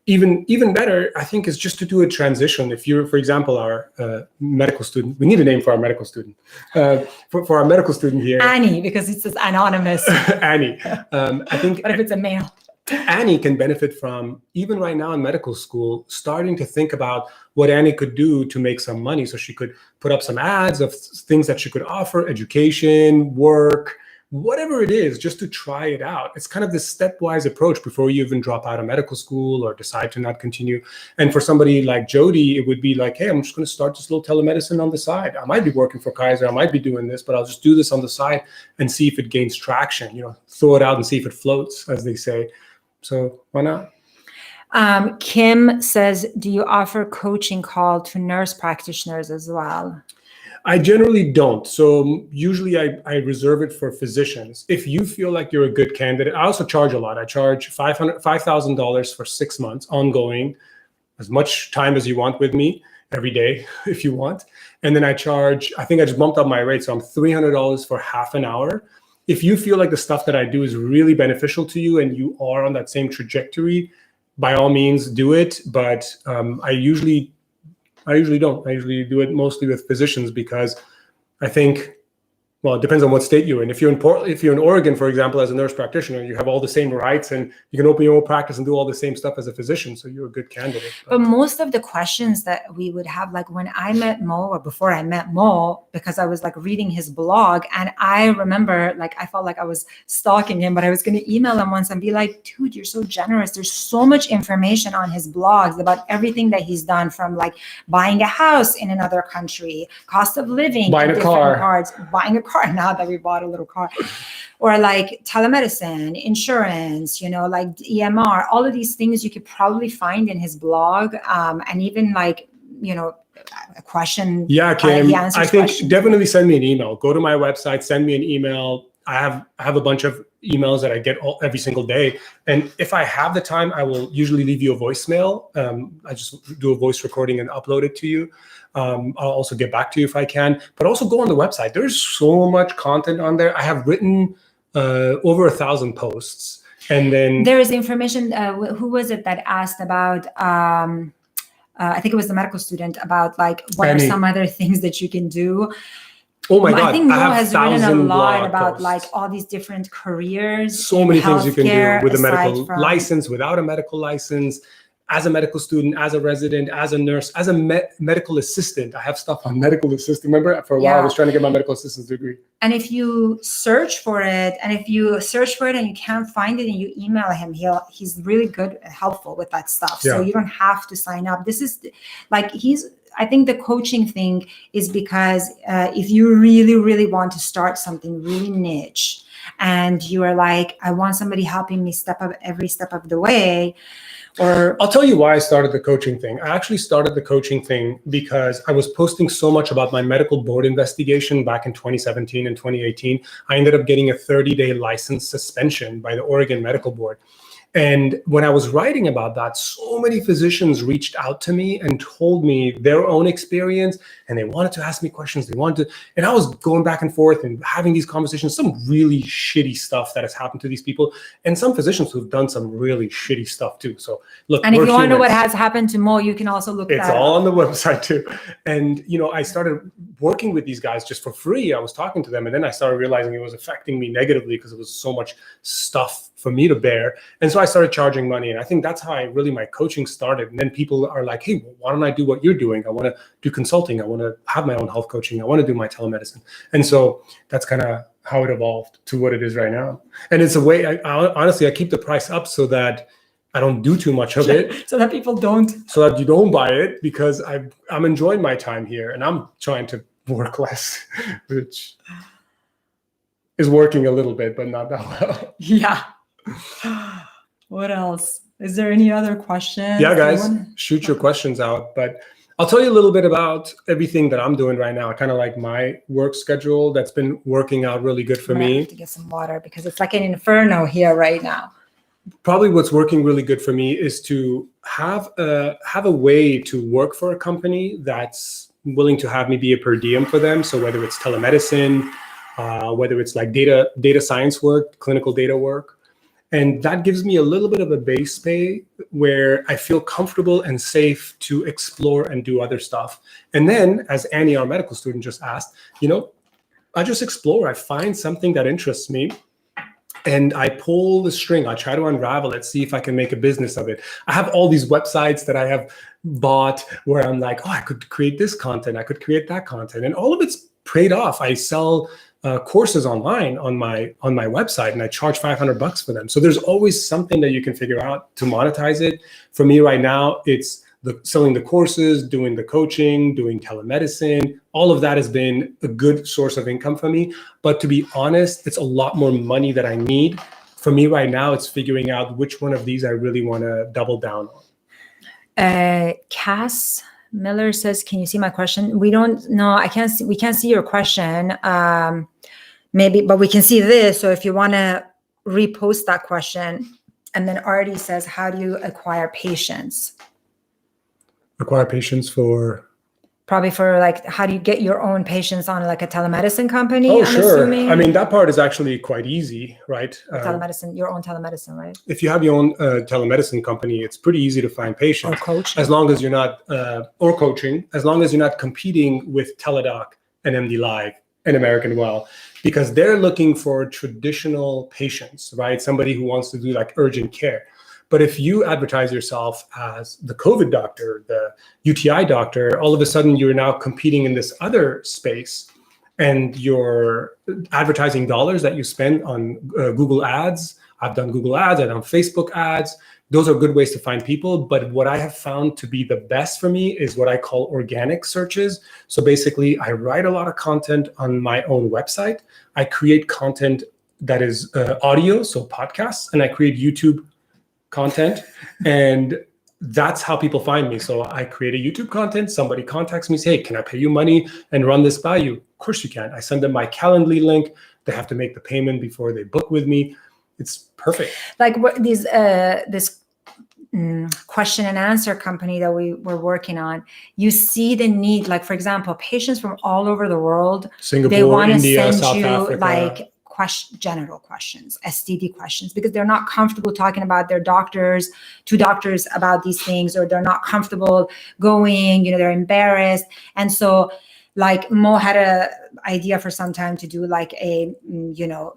Even better, I think, is just to do a transition. If you're, for example, our medical student, we need a name for our medical student. For our medical student here, Annie, because it says anonymous. Annie. I think. But if it's a male. Annie can benefit from, even right now in medical school, starting to think about what Annie could do to make some money. So she could put up some ads of things that she could offer, education, work, whatever it is, just to try it out. It's kind of this stepwise approach before you even drop out of medical school or decide to not continue. And for somebody like Jody, it would be like, hey, I'm just going to start this little telemedicine on the side. I might be working for Kaiser, I might be doing this, but I'll just do this on the side and see if it gains traction, throw it out and see if it floats, as they say. So why not? Kim says, do you offer coaching call to nurse practitioners as well? I generally don't. So usually I reserve it for physicians. If you feel like you're a good candidate, I also charge a lot. I charge $5,000 for 6 months ongoing, as much time as you want with me every day if you want. And then I think I just bumped up my rate. So I'm $300 for half an hour. If you feel like the stuff that I do is really beneficial to you and you are on that same trajectory, by all means do it. But I usually don't. I usually do it mostly with physicians because I think, well, it depends on what state you're in. If you're in Oregon, for example, as a nurse practitioner, you have all the same rights and you can open your own practice and do all the same stuff as a physician. So you're a good candidate. But most of the questions that we would have, like when I met Mo or before I met Mo, because I was like reading his blog and I remember like, I felt like I was stalking him, but I was going to email him once and be like, dude, you're so generous. There's so much information on his blogs about everything that he's done, from like buying a house in another country, cost of living, buying a car, buying a car now that we bought a little car, or like telemedicine, insurance, like EMR, all of these things you could probably find in his blog. And even like, a question. Yeah, Kim, I think questions. Definitely send me an email. Go to my website, send me an email. I have a bunch of emails that I get every single day. And if I have the time, I will usually leave you a voicemail. I just do a voice recording and upload it to you. I'll also get back to you if I can, but also go on the website. There's so much content on there. I have written over 1,000 posts. And then there is information. Who was it that asked about, I think it was the medical student, about like, what are some other things that you can do? Oh my God. I think Mo has written a lot about posts. Like all these different careers. So many things you can do with a medical license, without a medical license, as a medical student, as a resident, as a nurse, as a medical assistant. I have stuff on medical assistant. Remember, for a while, I was trying to get my medical assistant's degree. And if you search for it, and you can't find it and you email him, he's really good, helpful with that stuff. So you don't have to sign up. This is like, I think the coaching thing is because if you really, really want to start something really niche and you are like, I want somebody helping me every step of the way. Or I'll tell you why I started the coaching thing. I actually started the coaching thing because I was posting so much about my medical board investigation back in 2017 and 2018. I ended up getting a 30-day license suspension by the Oregon Medical Board. And when I was writing about that, so many physicians reached out to me and told me their own experience, and they wanted to ask me questions. And I was going back and forth and having these conversations, some really shitty stuff that has happened to these people, and some physicians who've done some really shitty stuff too. So look, and if you want to know what has happened to Mo, you can also look it's all on the website too. And I started working with these guys just for free. I was talking to them, and then I started realizing it was affecting me negatively because it was so much stuff for me to bear. And so I started charging money. And I think that's how my coaching started. And then people are like, hey, why don't I do what you're doing? I want to do consulting. I want to have my own health coaching. I want to do my telemedicine. And so that's kind of how it evolved to what it is right now. And it's a way, honestly, I keep the price up so that I don't do too much of it. So that people don't. So that you don't buy it, because I'm enjoying my time here and I'm trying to work less, which is working a little bit, but not that well. Yeah. What else? Is there any other questions? Yeah, guys, shoot your questions out. But I'll tell you a little bit about everything that I'm doing right now. I kind of like my work schedule that's been working out really good for me. I have to get some water because it's like an inferno here right now. Probably what's working really good for me is to have a way to work for a company that's willing to have me be a per diem for them. So whether it's telemedicine, whether it's like data science work, clinical data work, and that gives me a little bit of a base pay where I feel comfortable and safe to explore and do other stuff. And then, as Annie, our medical student, just asked, I just explore. I find something that interests me, and I pull the string. I try to unravel it, see if I can make a business of it. I have all these websites that I have bought where I'm like, oh, I could create this content. I could create that content. And all of it's paid off. I sell courses online on my website, and I charge $500 for them. So there's always something that you can figure out to monetize it. For me right now, it's selling the courses, doing the coaching, doing telemedicine. All of that has been a good source of income for me. But to be honest, it's a lot more money that I need. For me right now, it's figuring out which one of these I really want to double down on. Cass Miller says, can you see my question? We don't know. We can't see your question. Maybe, but we can see this. So if you want to repost that question. And then Artie says, how do you acquire patients? Acquire patients for? Probably for like, how do you get your own patients on like a telemedicine company? Oh, sure. I mean, that part is actually quite easy, right? Telemedicine, your own telemedicine, right? If you have your own telemedicine company, it's pretty easy to find patients. Or coach. As long as you're not, or coaching, as long as you're not competing with Teladoc and MD Live and American Well, because they're looking for traditional patients, right? Somebody who wants to do like urgent care. But if you advertise yourself as the COVID doctor, the UTI doctor, all of a sudden you're now competing in this other space, and your advertising dollars that you spend on Google ads. I've done Google ads, I've done Facebook ads. Those are good ways to find people. But what I have found to be the best for me is what I call organic searches. So basically, I write a lot of content on my own website. I create content that is audio, so podcasts, and I create YouTube content, and that's how people find me. So I create a YouTube content, somebody contacts me, say, hey, can I pay you money and run this by you? Of course you can. I send them my Calendly link. They have to make the payment before they book with me. It's perfect. Like what these this question and answer company that we were working on, you see the need, like for example, patients from all over the world, Singapore, they want to India, send South you Africa. like general questions, STD questions, because they're not comfortable talking about their doctors to doctors about these things, or they're not comfortable going, they're embarrassed. And so like Mo had a idea for some time to do like a,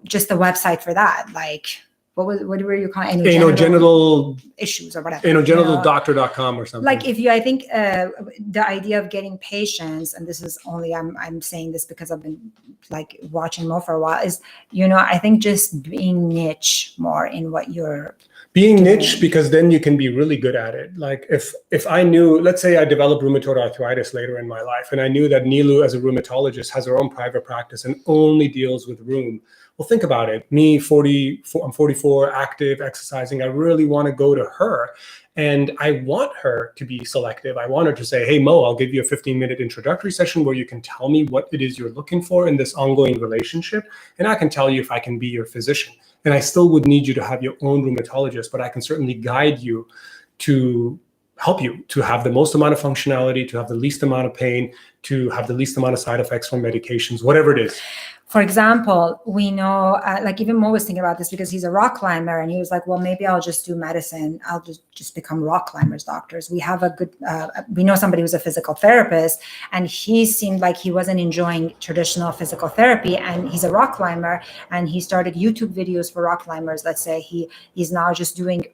just a website for that. Like, what were you calling it? Genital issues or whatever. Genitaldoctor.com or something. Like I think the idea of getting patients, and this is only, I'm saying this because I've been like watching Mo for a while, is, I think just being niche more in what you're being doing. niche, because then you can be really good at it. Like if I knew, let's say I developed rheumatoid arthritis later in my life, and I knew that Nilu as a rheumatologist has her own private practice and only deals with rheum. Well, think about it. Me, I'm 44, active, exercising. I really want to go to her, and I want her to be selective. I want her to say, hey, Mo, I'll give you a 15-minute introductory session where you can tell me what it is you're looking for in this ongoing relationship, and I can tell you if I can be your physician. And I still would need you to have your own rheumatologist, but I can certainly guide you to help you to have the most amount of functionality, to have the least amount of pain, to have the least amount of side effects from medications, whatever it is. For example, we know, like even Mo was thinking about this because he's a rock climber, and he was like, well, maybe I'll just do medicine. I'll just become rock climbers doctors. We have a good, we know somebody who's a physical therapist, and he seemed like he wasn't enjoying traditional physical therapy, and he's a rock climber, and he started YouTube videos for rock climbers. Let's say he's now just doing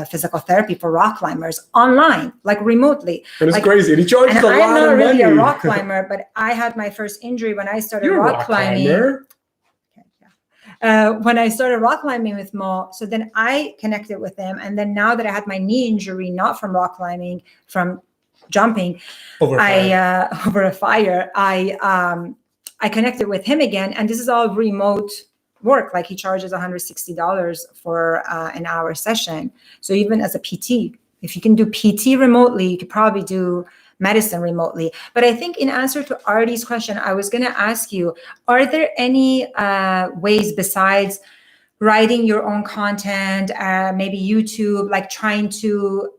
physical therapy for rock climbers online, like remotely. And it's like, crazy. And he charges a lot of money. I'm not really a rock climber, but I had my first injury when I started rock climbing. When I started rock climbing with Mo, so then I connected with him, and then now that I had my knee injury, not from rock climbing, from jumping over a fire, I connected with him again, and this is all remote work. Like he charges $160 for an hour session. So even as a PT, if you can do PT remotely, you could probably do medicine remotely. But I think in answer to Artie's question, I was going to ask you, are there any ways besides writing your own content, maybe YouTube, like trying to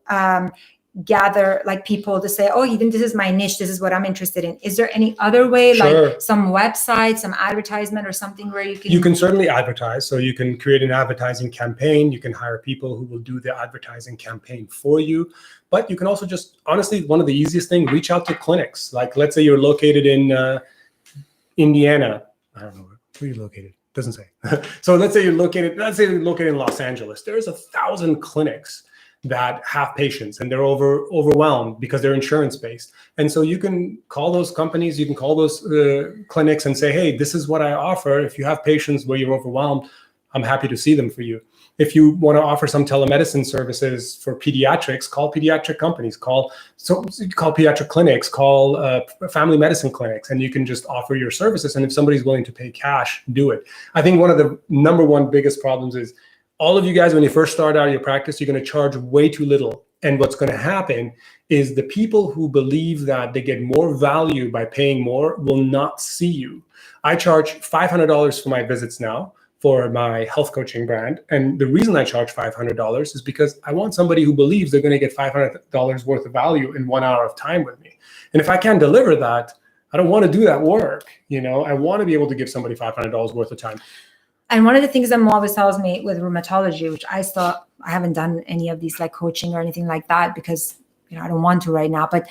gather like people to say, oh, this is my niche, this is what I'm interested in? Is there any other way, Sure. like some website, some advertisement or something where you can... You can certainly advertise. So you can create an advertising campaign. You can hire people who will do the advertising campaign for you. But you can also just, honestly, one of the easiest things, reach out to clinics. Like, let's say you're located in Indiana. I don't know, where are you located? Doesn't say. So let's say you're located in Los Angeles. There's 1,000 clinics that have patients, and they're overwhelmed because they're insurance based. And so you can call those companies, you can call those clinics and say, hey, this is what I offer. If you have patients where you're overwhelmed, I'm happy to see them for you. If you want to offer some telemedicine services for pediatrics, call pediatric companies, call pediatric clinics, call family medicine clinics, and you can just offer your services. And if somebody's willing to pay cash, do it. I think one of the number one biggest problems is all of you guys, when you first start out your practice, you're going to charge way too little. And what's going to happen is the people who believe that they get more value by paying more will not see you. I charge $500 for my visits now for my health coaching brand. And the reason I charge $500 is because I want somebody who believes they're going to get $500 worth of value in 1 hour of time with me. And if I can't deliver that, I don't want to do that work. I want to be able to give somebody $500 worth of time. And one of the things that Mo always tells me with rheumatology, which I haven't done any of these like coaching or anything like that because I don't want to right now. But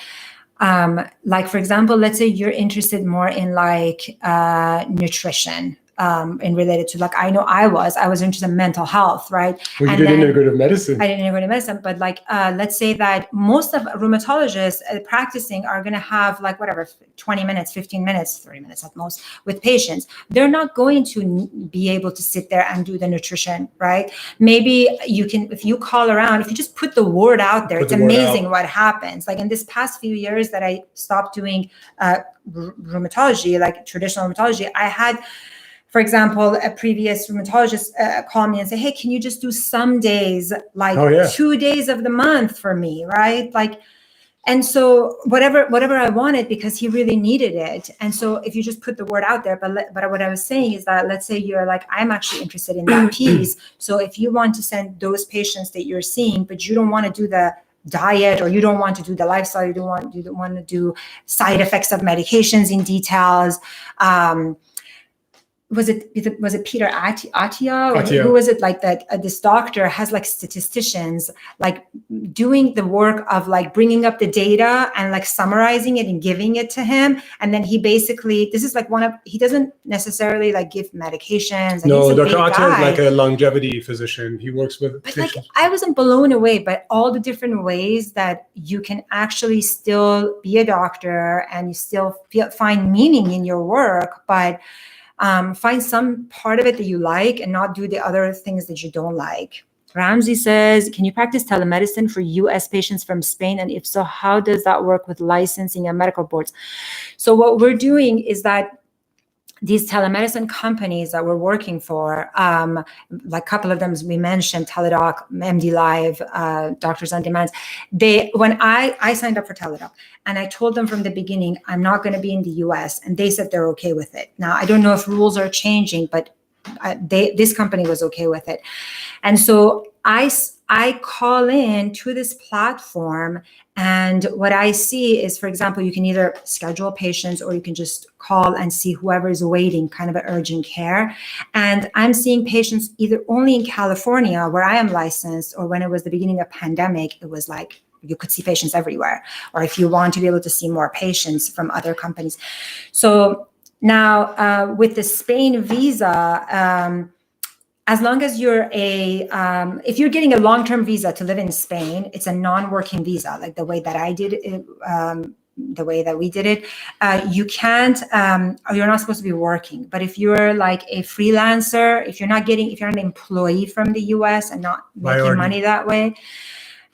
like, for example, let's say you're interested more in like nutrition. And related to, like, I know I was interested in mental health, right? Well, you did integrative medicine. I did integrative medicine, but like, let's say that most of rheumatologists practicing are going to have like whatever, 20 minutes, 15 minutes, 30 minutes at most with patients. They're not going to be able to sit there and do the nutrition, right? Maybe you can, if you call around, if you just put the word out there, it's amazing what happens. Like in this past few years that I stopped doing rheumatology, like traditional rheumatology, I had, for example, a previous rheumatologist call me and say, hey, can you just do some days, like 2 days of the month for me, right? Like, and so whatever I wanted, because he really needed it. And so if you just put the word out there, but what I was saying is that, let's say you're like, I'm actually interested in that piece. So if you want to send those patients that you're seeing, but you don't want to do the diet, or you don't want to do the lifestyle, you don't want to do side effects of medications in details, was it Peter Attia? Or who was it, like that this doctor has like statisticians like doing the work of like bringing up the data and like summarizing it and giving it to him, and then he basically, this is like he doesn't necessarily like give medications. No, Dr. Attia is like a longevity physician. He works with patients. Like, I wasn't blown away by all the different ways that you can actually still be a doctor and you still find meaning in your work, but find some part of it that you like and not do the other things that you don't like. Ramsey says, can you practice telemedicine for US patients from Spain? And if so, how does that work with licensing and medical boards? So what we're doing is that these telemedicine companies that we're working for, like a couple of them we mentioned, Teladoc, MD Live, Doctors on Demand, when I signed up for Teladoc, and I told them from the beginning, I'm not going to be in the US, and they said they're okay with it. Now, I don't know if rules are changing, but this company was okay with it. And so I call in to this platform, and what I see is, for example, you can either schedule patients or you can just call and see whoever is waiting, kind of an urgent care. And I'm seeing patients either only in California, where I am licensed, or when it was the beginning of pandemic, it was like you could see patients everywhere, or if you want to be able to see more patients from other companies. So now with the Spain visa, as long as you're if you're getting a long-term visa to live in Spain, it's a non-working visa, like the way that I did it, the way that we did it. You can't, you're not supposed to be working. But if you're like a freelancer, if you're an employee from the US and not making money that way,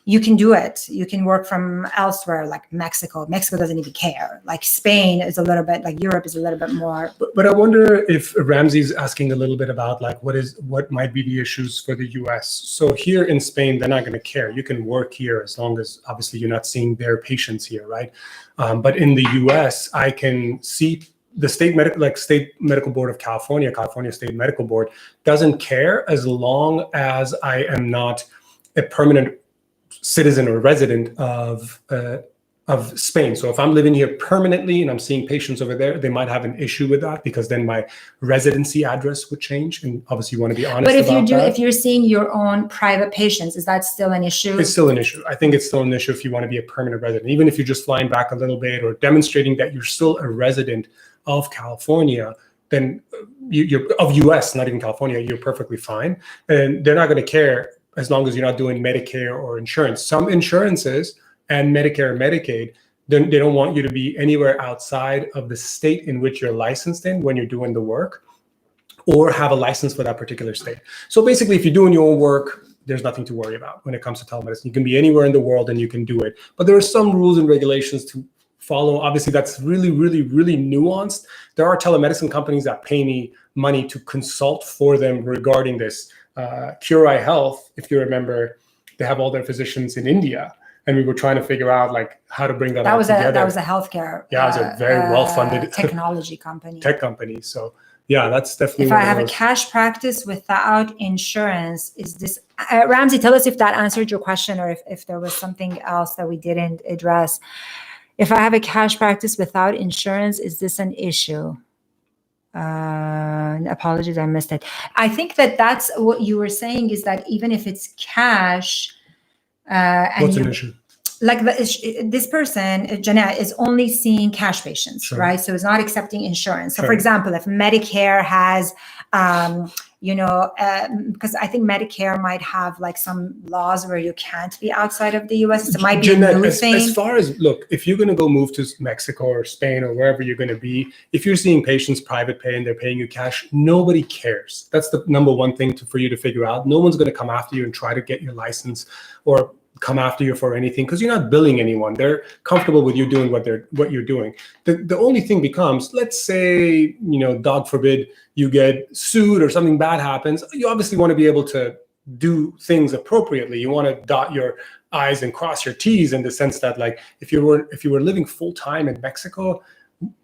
you can do it. You can work from elsewhere, like Mexico. Mexico doesn't even care. Like Spain is a little bit, like Europe is a little bit more. But I wonder if Ramsey's asking a little bit about like what might be the issues for the US. So here in Spain, they're not going to care. You can work here as long as obviously you're not seeing their patients here, right? But in the US, I can see the state medical board of California State Medical Board doesn't care as long as I am not a permanent citizen or resident of Spain. So if I'm living here permanently and I'm seeing patients over there, they might have an issue with that because then my residency address would change. And obviously you want to be honest about that. If you're seeing your own private patients, is that still an issue? It's still an issue. I think it's still an issue if you want to be a permanent resident, even if you're just flying back a little bit or demonstrating that you're still a resident of California, then you're of US, not even California, you're perfectly fine. And they're not going to care as long as you're not doing Medicare or insurance. Some insurances and Medicare and Medicaid, they don't want you to be anywhere outside of the state in which you're licensed in when you're doing the work or have a license for that particular state. So basically, if you're doing your own work, there's nothing to worry about when it comes to telemedicine. You can be anywhere in the world and you can do it. But there are some rules and regulations to follow. Obviously, that's really, really, really nuanced. There are telemedicine companies that pay me money to consult for them regarding this. Cure Health, if you remember, they have all their physicians in India, and we were trying to figure out like how to bring that all together. That was a healthcare. Yeah, it was a very well-funded technology company. Tech company. So yeah, that's definitely. If I have a cash practice without insurance, is this Ramsey? Tell us if that answered your question, or if there was something else that we didn't address. If I have a cash practice without insurance, is this an issue? Apologies, I missed it. I think that's what you were saying, is that even if it's cash, what's an issue? Like this person, Jeanette, is only seeing cash patients, sure. right? So it's not accepting insurance. So sure. For example, if Medicare has, because I think Medicare might have like some laws where you can't be outside of the US. It might be Jeanette, a new thing. As far as, look, if you're going to go move to Mexico or Spain or wherever you're going to be, if you're seeing patients private pay and they're paying you cash, nobody cares. That's the number one thing for you to figure out. No one's going to come after you and try to get your license or come after you for anything because you're not billing anyone. They're comfortable with you doing what you're doing. The only thing becomes, let's say, God forbid, you get sued or something bad happens. You obviously want to be able to do things appropriately. You want to dot your I's and cross your T's in the sense that, like, if you were living full time in Mexico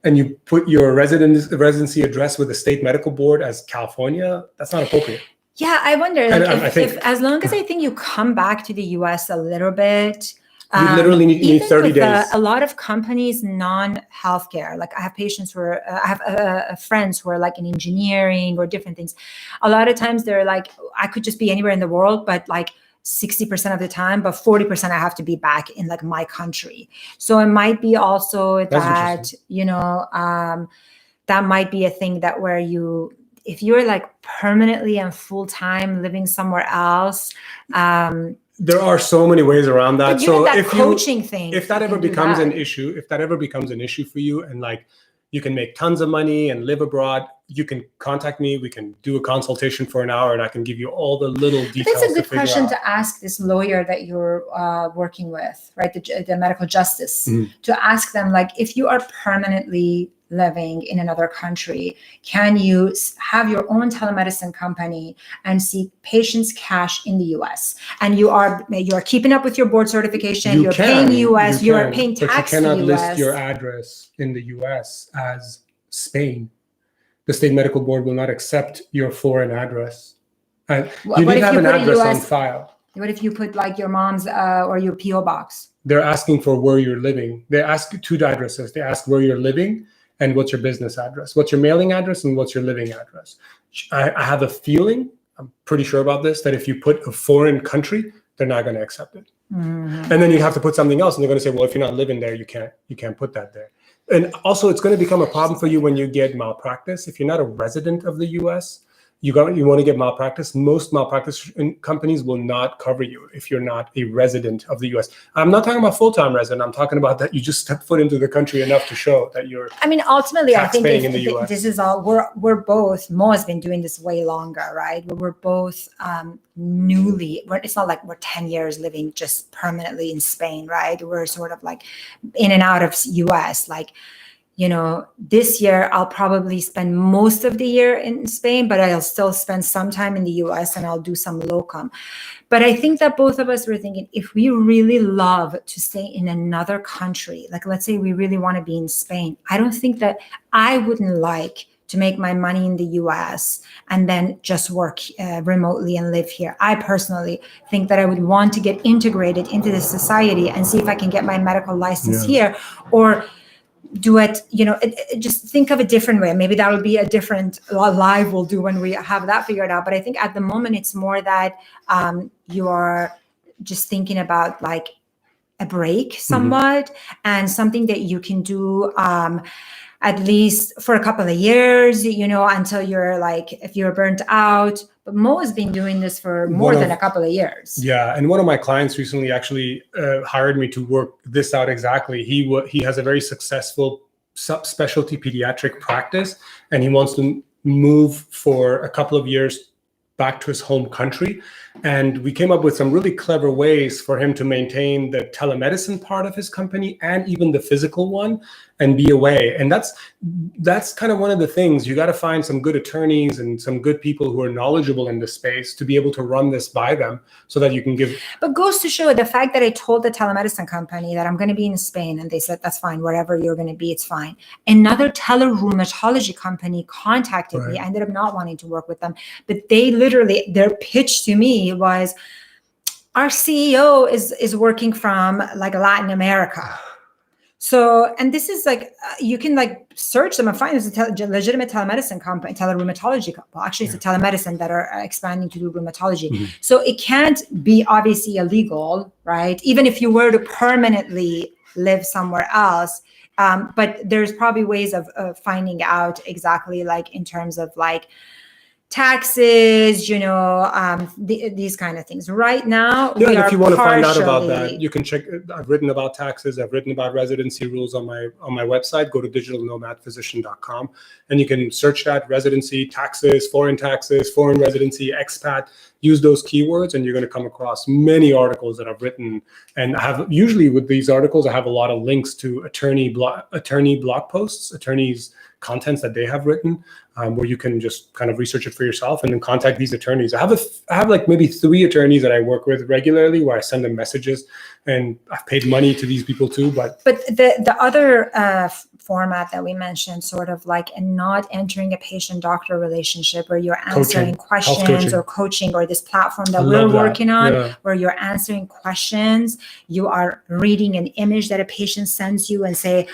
and you put your residency address with the state medical board as California, that's not appropriate. Yeah, I wonder if as long as I think you come back to the US a little bit. You literally need 30 days. A lot of companies, non-healthcare, like I have patients who are, I have friends who are like in engineering or different things. A lot of times they're like, I could just be anywhere in the world, but like 60% of the time, but 40% I have to be back in like my country. So it might be also that, that might be a thing that where if you're like permanently and full-time living somewhere else, there are so many ways around that. So that coaching thing, if that ever becomes an issue for you, and like you can make tons of money and live abroad, you can contact me. We can do a consultation for an hour, and I can give you all the little details. That's a good question to ask this lawyer that you're working with, right? The medical justice, to ask them, like, if you are permanently living in another country, can you have your own telemedicine company and see patients cash in the US? And you are keeping up with your board certification, you're paying US, you are paying tax to the US. But you cannot list your address in the US as Spain. The state medical board will not accept your foreign address. You need to have an address on file. What if you put like your mom's or your PO box? They're asking for where you're living. They ask two addresses. They ask where you're living and what's your business address, what's your mailing address, and what's your living address. I have a feeling, I'm pretty sure about this, that if you put a foreign country, they're not going to accept it. And then you have to put something else, and they're going to say, well, if you're not living there, you can't put that there. And also, it's going to become a problem for you when you get malpractice. If you're not a resident of the US, you want to get malpractice, most malpractice companies will not cover you if you're not a resident of the US. I'm not talking about full-time resident. I'm talking about that you just step foot into the country enough to show that you're ultimately, I think in the US. This is all, we're both, Mo has been doing this way longer, right? We're both it's not like we're 10 years living just permanently in Spain, right? We're sort of like in and out of US, like, this year I'll probably spend most of the year in Spain, but I'll still spend some time in the US and I'll do some locum. But I think that both of us were thinking, if we really love to stay in another country, like let's say we really want to be in Spain, I don't think that I wouldn't like to make my money in the US and then just work remotely and live here. I personally think that I would want to get integrated into the society and see if I can get my medical license here, or do it, just think of a different way. Maybe that would be a different live we'll do when we have that figured out. But I think at the moment it's more that you are just thinking about like a break somewhat, and something that you can do at least for a couple of years, until you're like, if you're burnt out. But Mo has been doing this for more than a couple of years. Yeah, and one of my clients recently actually hired me to work this out exactly. He has a very successful subspecialty pediatric practice, and he wants to move for a couple of years back to his home country. And we came up with some really clever ways for him to maintain the telemedicine part of his company and even the physical one and be away. And that's kind of one of the things. You got to find some good attorneys and some good people who are knowledgeable in this space to be able to run this by them so that you can give. But goes to show the fact that I told the telemedicine company that I'm going to be in Spain, and they said, that's fine, wherever you're going to be, it's fine. Another telerheumatology company contacted me. I ended up not wanting to work with them, but they literally, their pitch to me was, our CEO is working from like Latin America. So, and this is like, you can like search them and find it's a legitimate telemedicine company, telerheumatology company. Well, actually, it's a telemedicine that are expanding to do rheumatology. So it can't be obviously illegal, right? Even if you were to permanently live somewhere else. But there's probably ways of finding out exactly, like in terms of like taxes, these kind of things. Right now, and if you want to find out about that, you can check. I've written about taxes. I've written about residency rules on my website. Go to digitalnomadphysician.com, and you can search that: residency, taxes, foreign residency, expat. Use those keywords, and you're going to come across many articles that I've written. And I have usually with these articles, I have a lot of links to attorney blog posts, attorneys' contents that they have written, where you can just kind of research it for yourself and then contact these attorneys. I have like maybe 3 attorneys that I work with regularly, where I send them messages, and I've paid money to these people too. But the other format that we mentioned, sort of like not entering a patient-doctor relationship, where you're answering questions or coaching, or this platform that we're working on, where you're answering questions, you are reading an image that a patient sends you and say,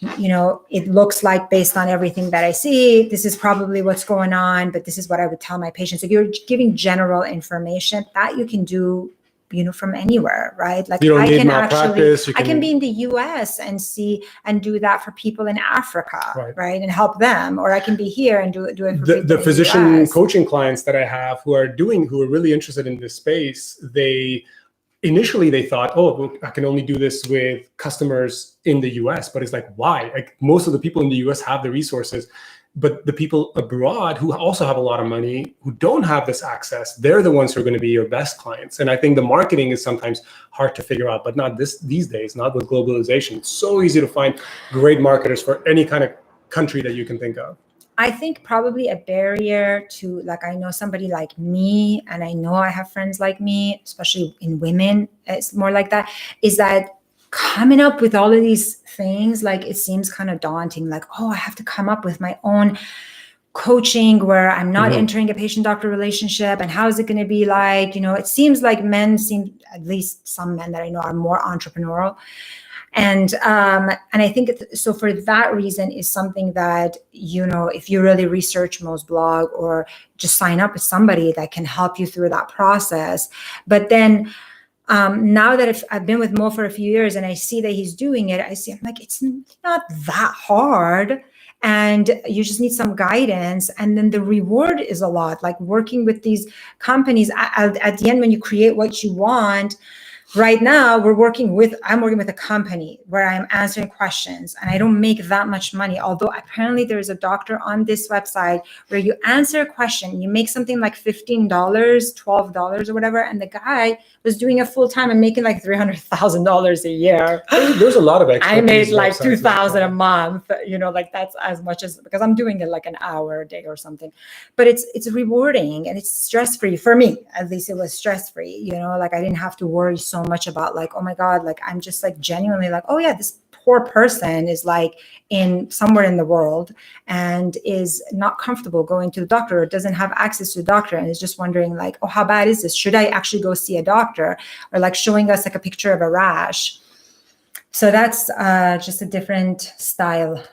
it looks like, based on everything that I see, this is probably what's going on, but this is what I would tell my patients. So you're giving general information that you can do, from anywhere, right? Like I can be in the US and see and do that for people in Africa, right? And help them, or I can be here and do it for people the physician coaching clients that I have who are really interested in this space. Initially, they thought, I can only do this with customers in the US, but it's like, why? Like, most of the people in the US have the resources, but the people abroad who also have a lot of money, who don't have this access, they're the ones who are going to be your best clients. And I think the marketing is sometimes hard to figure out, but not these days, not with globalization. It's so easy to find great marketers for any kind of country that you can think of. I think probably a barrier to, like, I know somebody like me, and I know I have friends like me, especially in women, it's more like that, is that coming up with all of these things, like, it seems kind of daunting, like, I have to come up with my own coaching where I'm not entering a patient-doctor relationship, and how is it going to be like, it seems like at least some men that I know are more entrepreneurial. And I think so for that reason is something that, if you really research Mo's blog, or just sign up with somebody that can help you through that process. But then now that I've been with Mo for a few years and I see that he's doing it, I'm like, it's not that hard. and you just need some guidance. And then the reward is a lot, like working with these companies. At the end, when you create what you want, right now I'm working with a company where I'm answering questions, and I don't make that much money. Although apparently there is a doctor on this website where you answer a question, you make something like $15, $12 or whatever. And the guy was doing it full time and making like $300,000 a year. There's a lot of experts. I made like $2,000 a month, like that's as much as, because I'm doing it like an hour a day or something. But it's rewarding and it's stress-free. For me, at least it was stress-free, like I didn't have to worry so much about like, oh my God, like I'm just like genuinely like, oh yeah, this poor person is like somewhere in the world and is not comfortable going to the doctor, or doesn't have access to the doctor, and is just wondering like, oh, how bad is this? Should I actually go see a doctor? Or like showing us like a picture of a rash. So that's just a different style.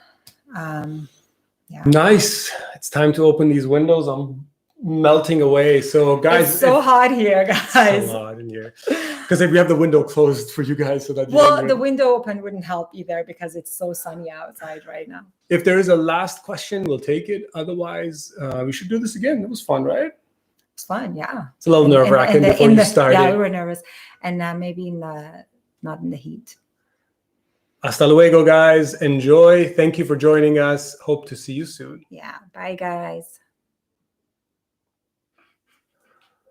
Yeah. Nice. It's time to open these windows. I'm melting away. So guys, it's so hot here, guys. It's so hot in here. Because if we have the window closed for you guys, so that the window open wouldn't help either, because it's so sunny outside right now. If there is a last question, we'll take it. Otherwise, we should do this again. It was fun, right? It's fun, yeah. It's a little nerve-wracking before you started. Yeah, we were nervous, and maybe not in the heat. Hasta luego, guys. Enjoy. Thank you for joining us. Hope to see you soon. Yeah. Bye, guys.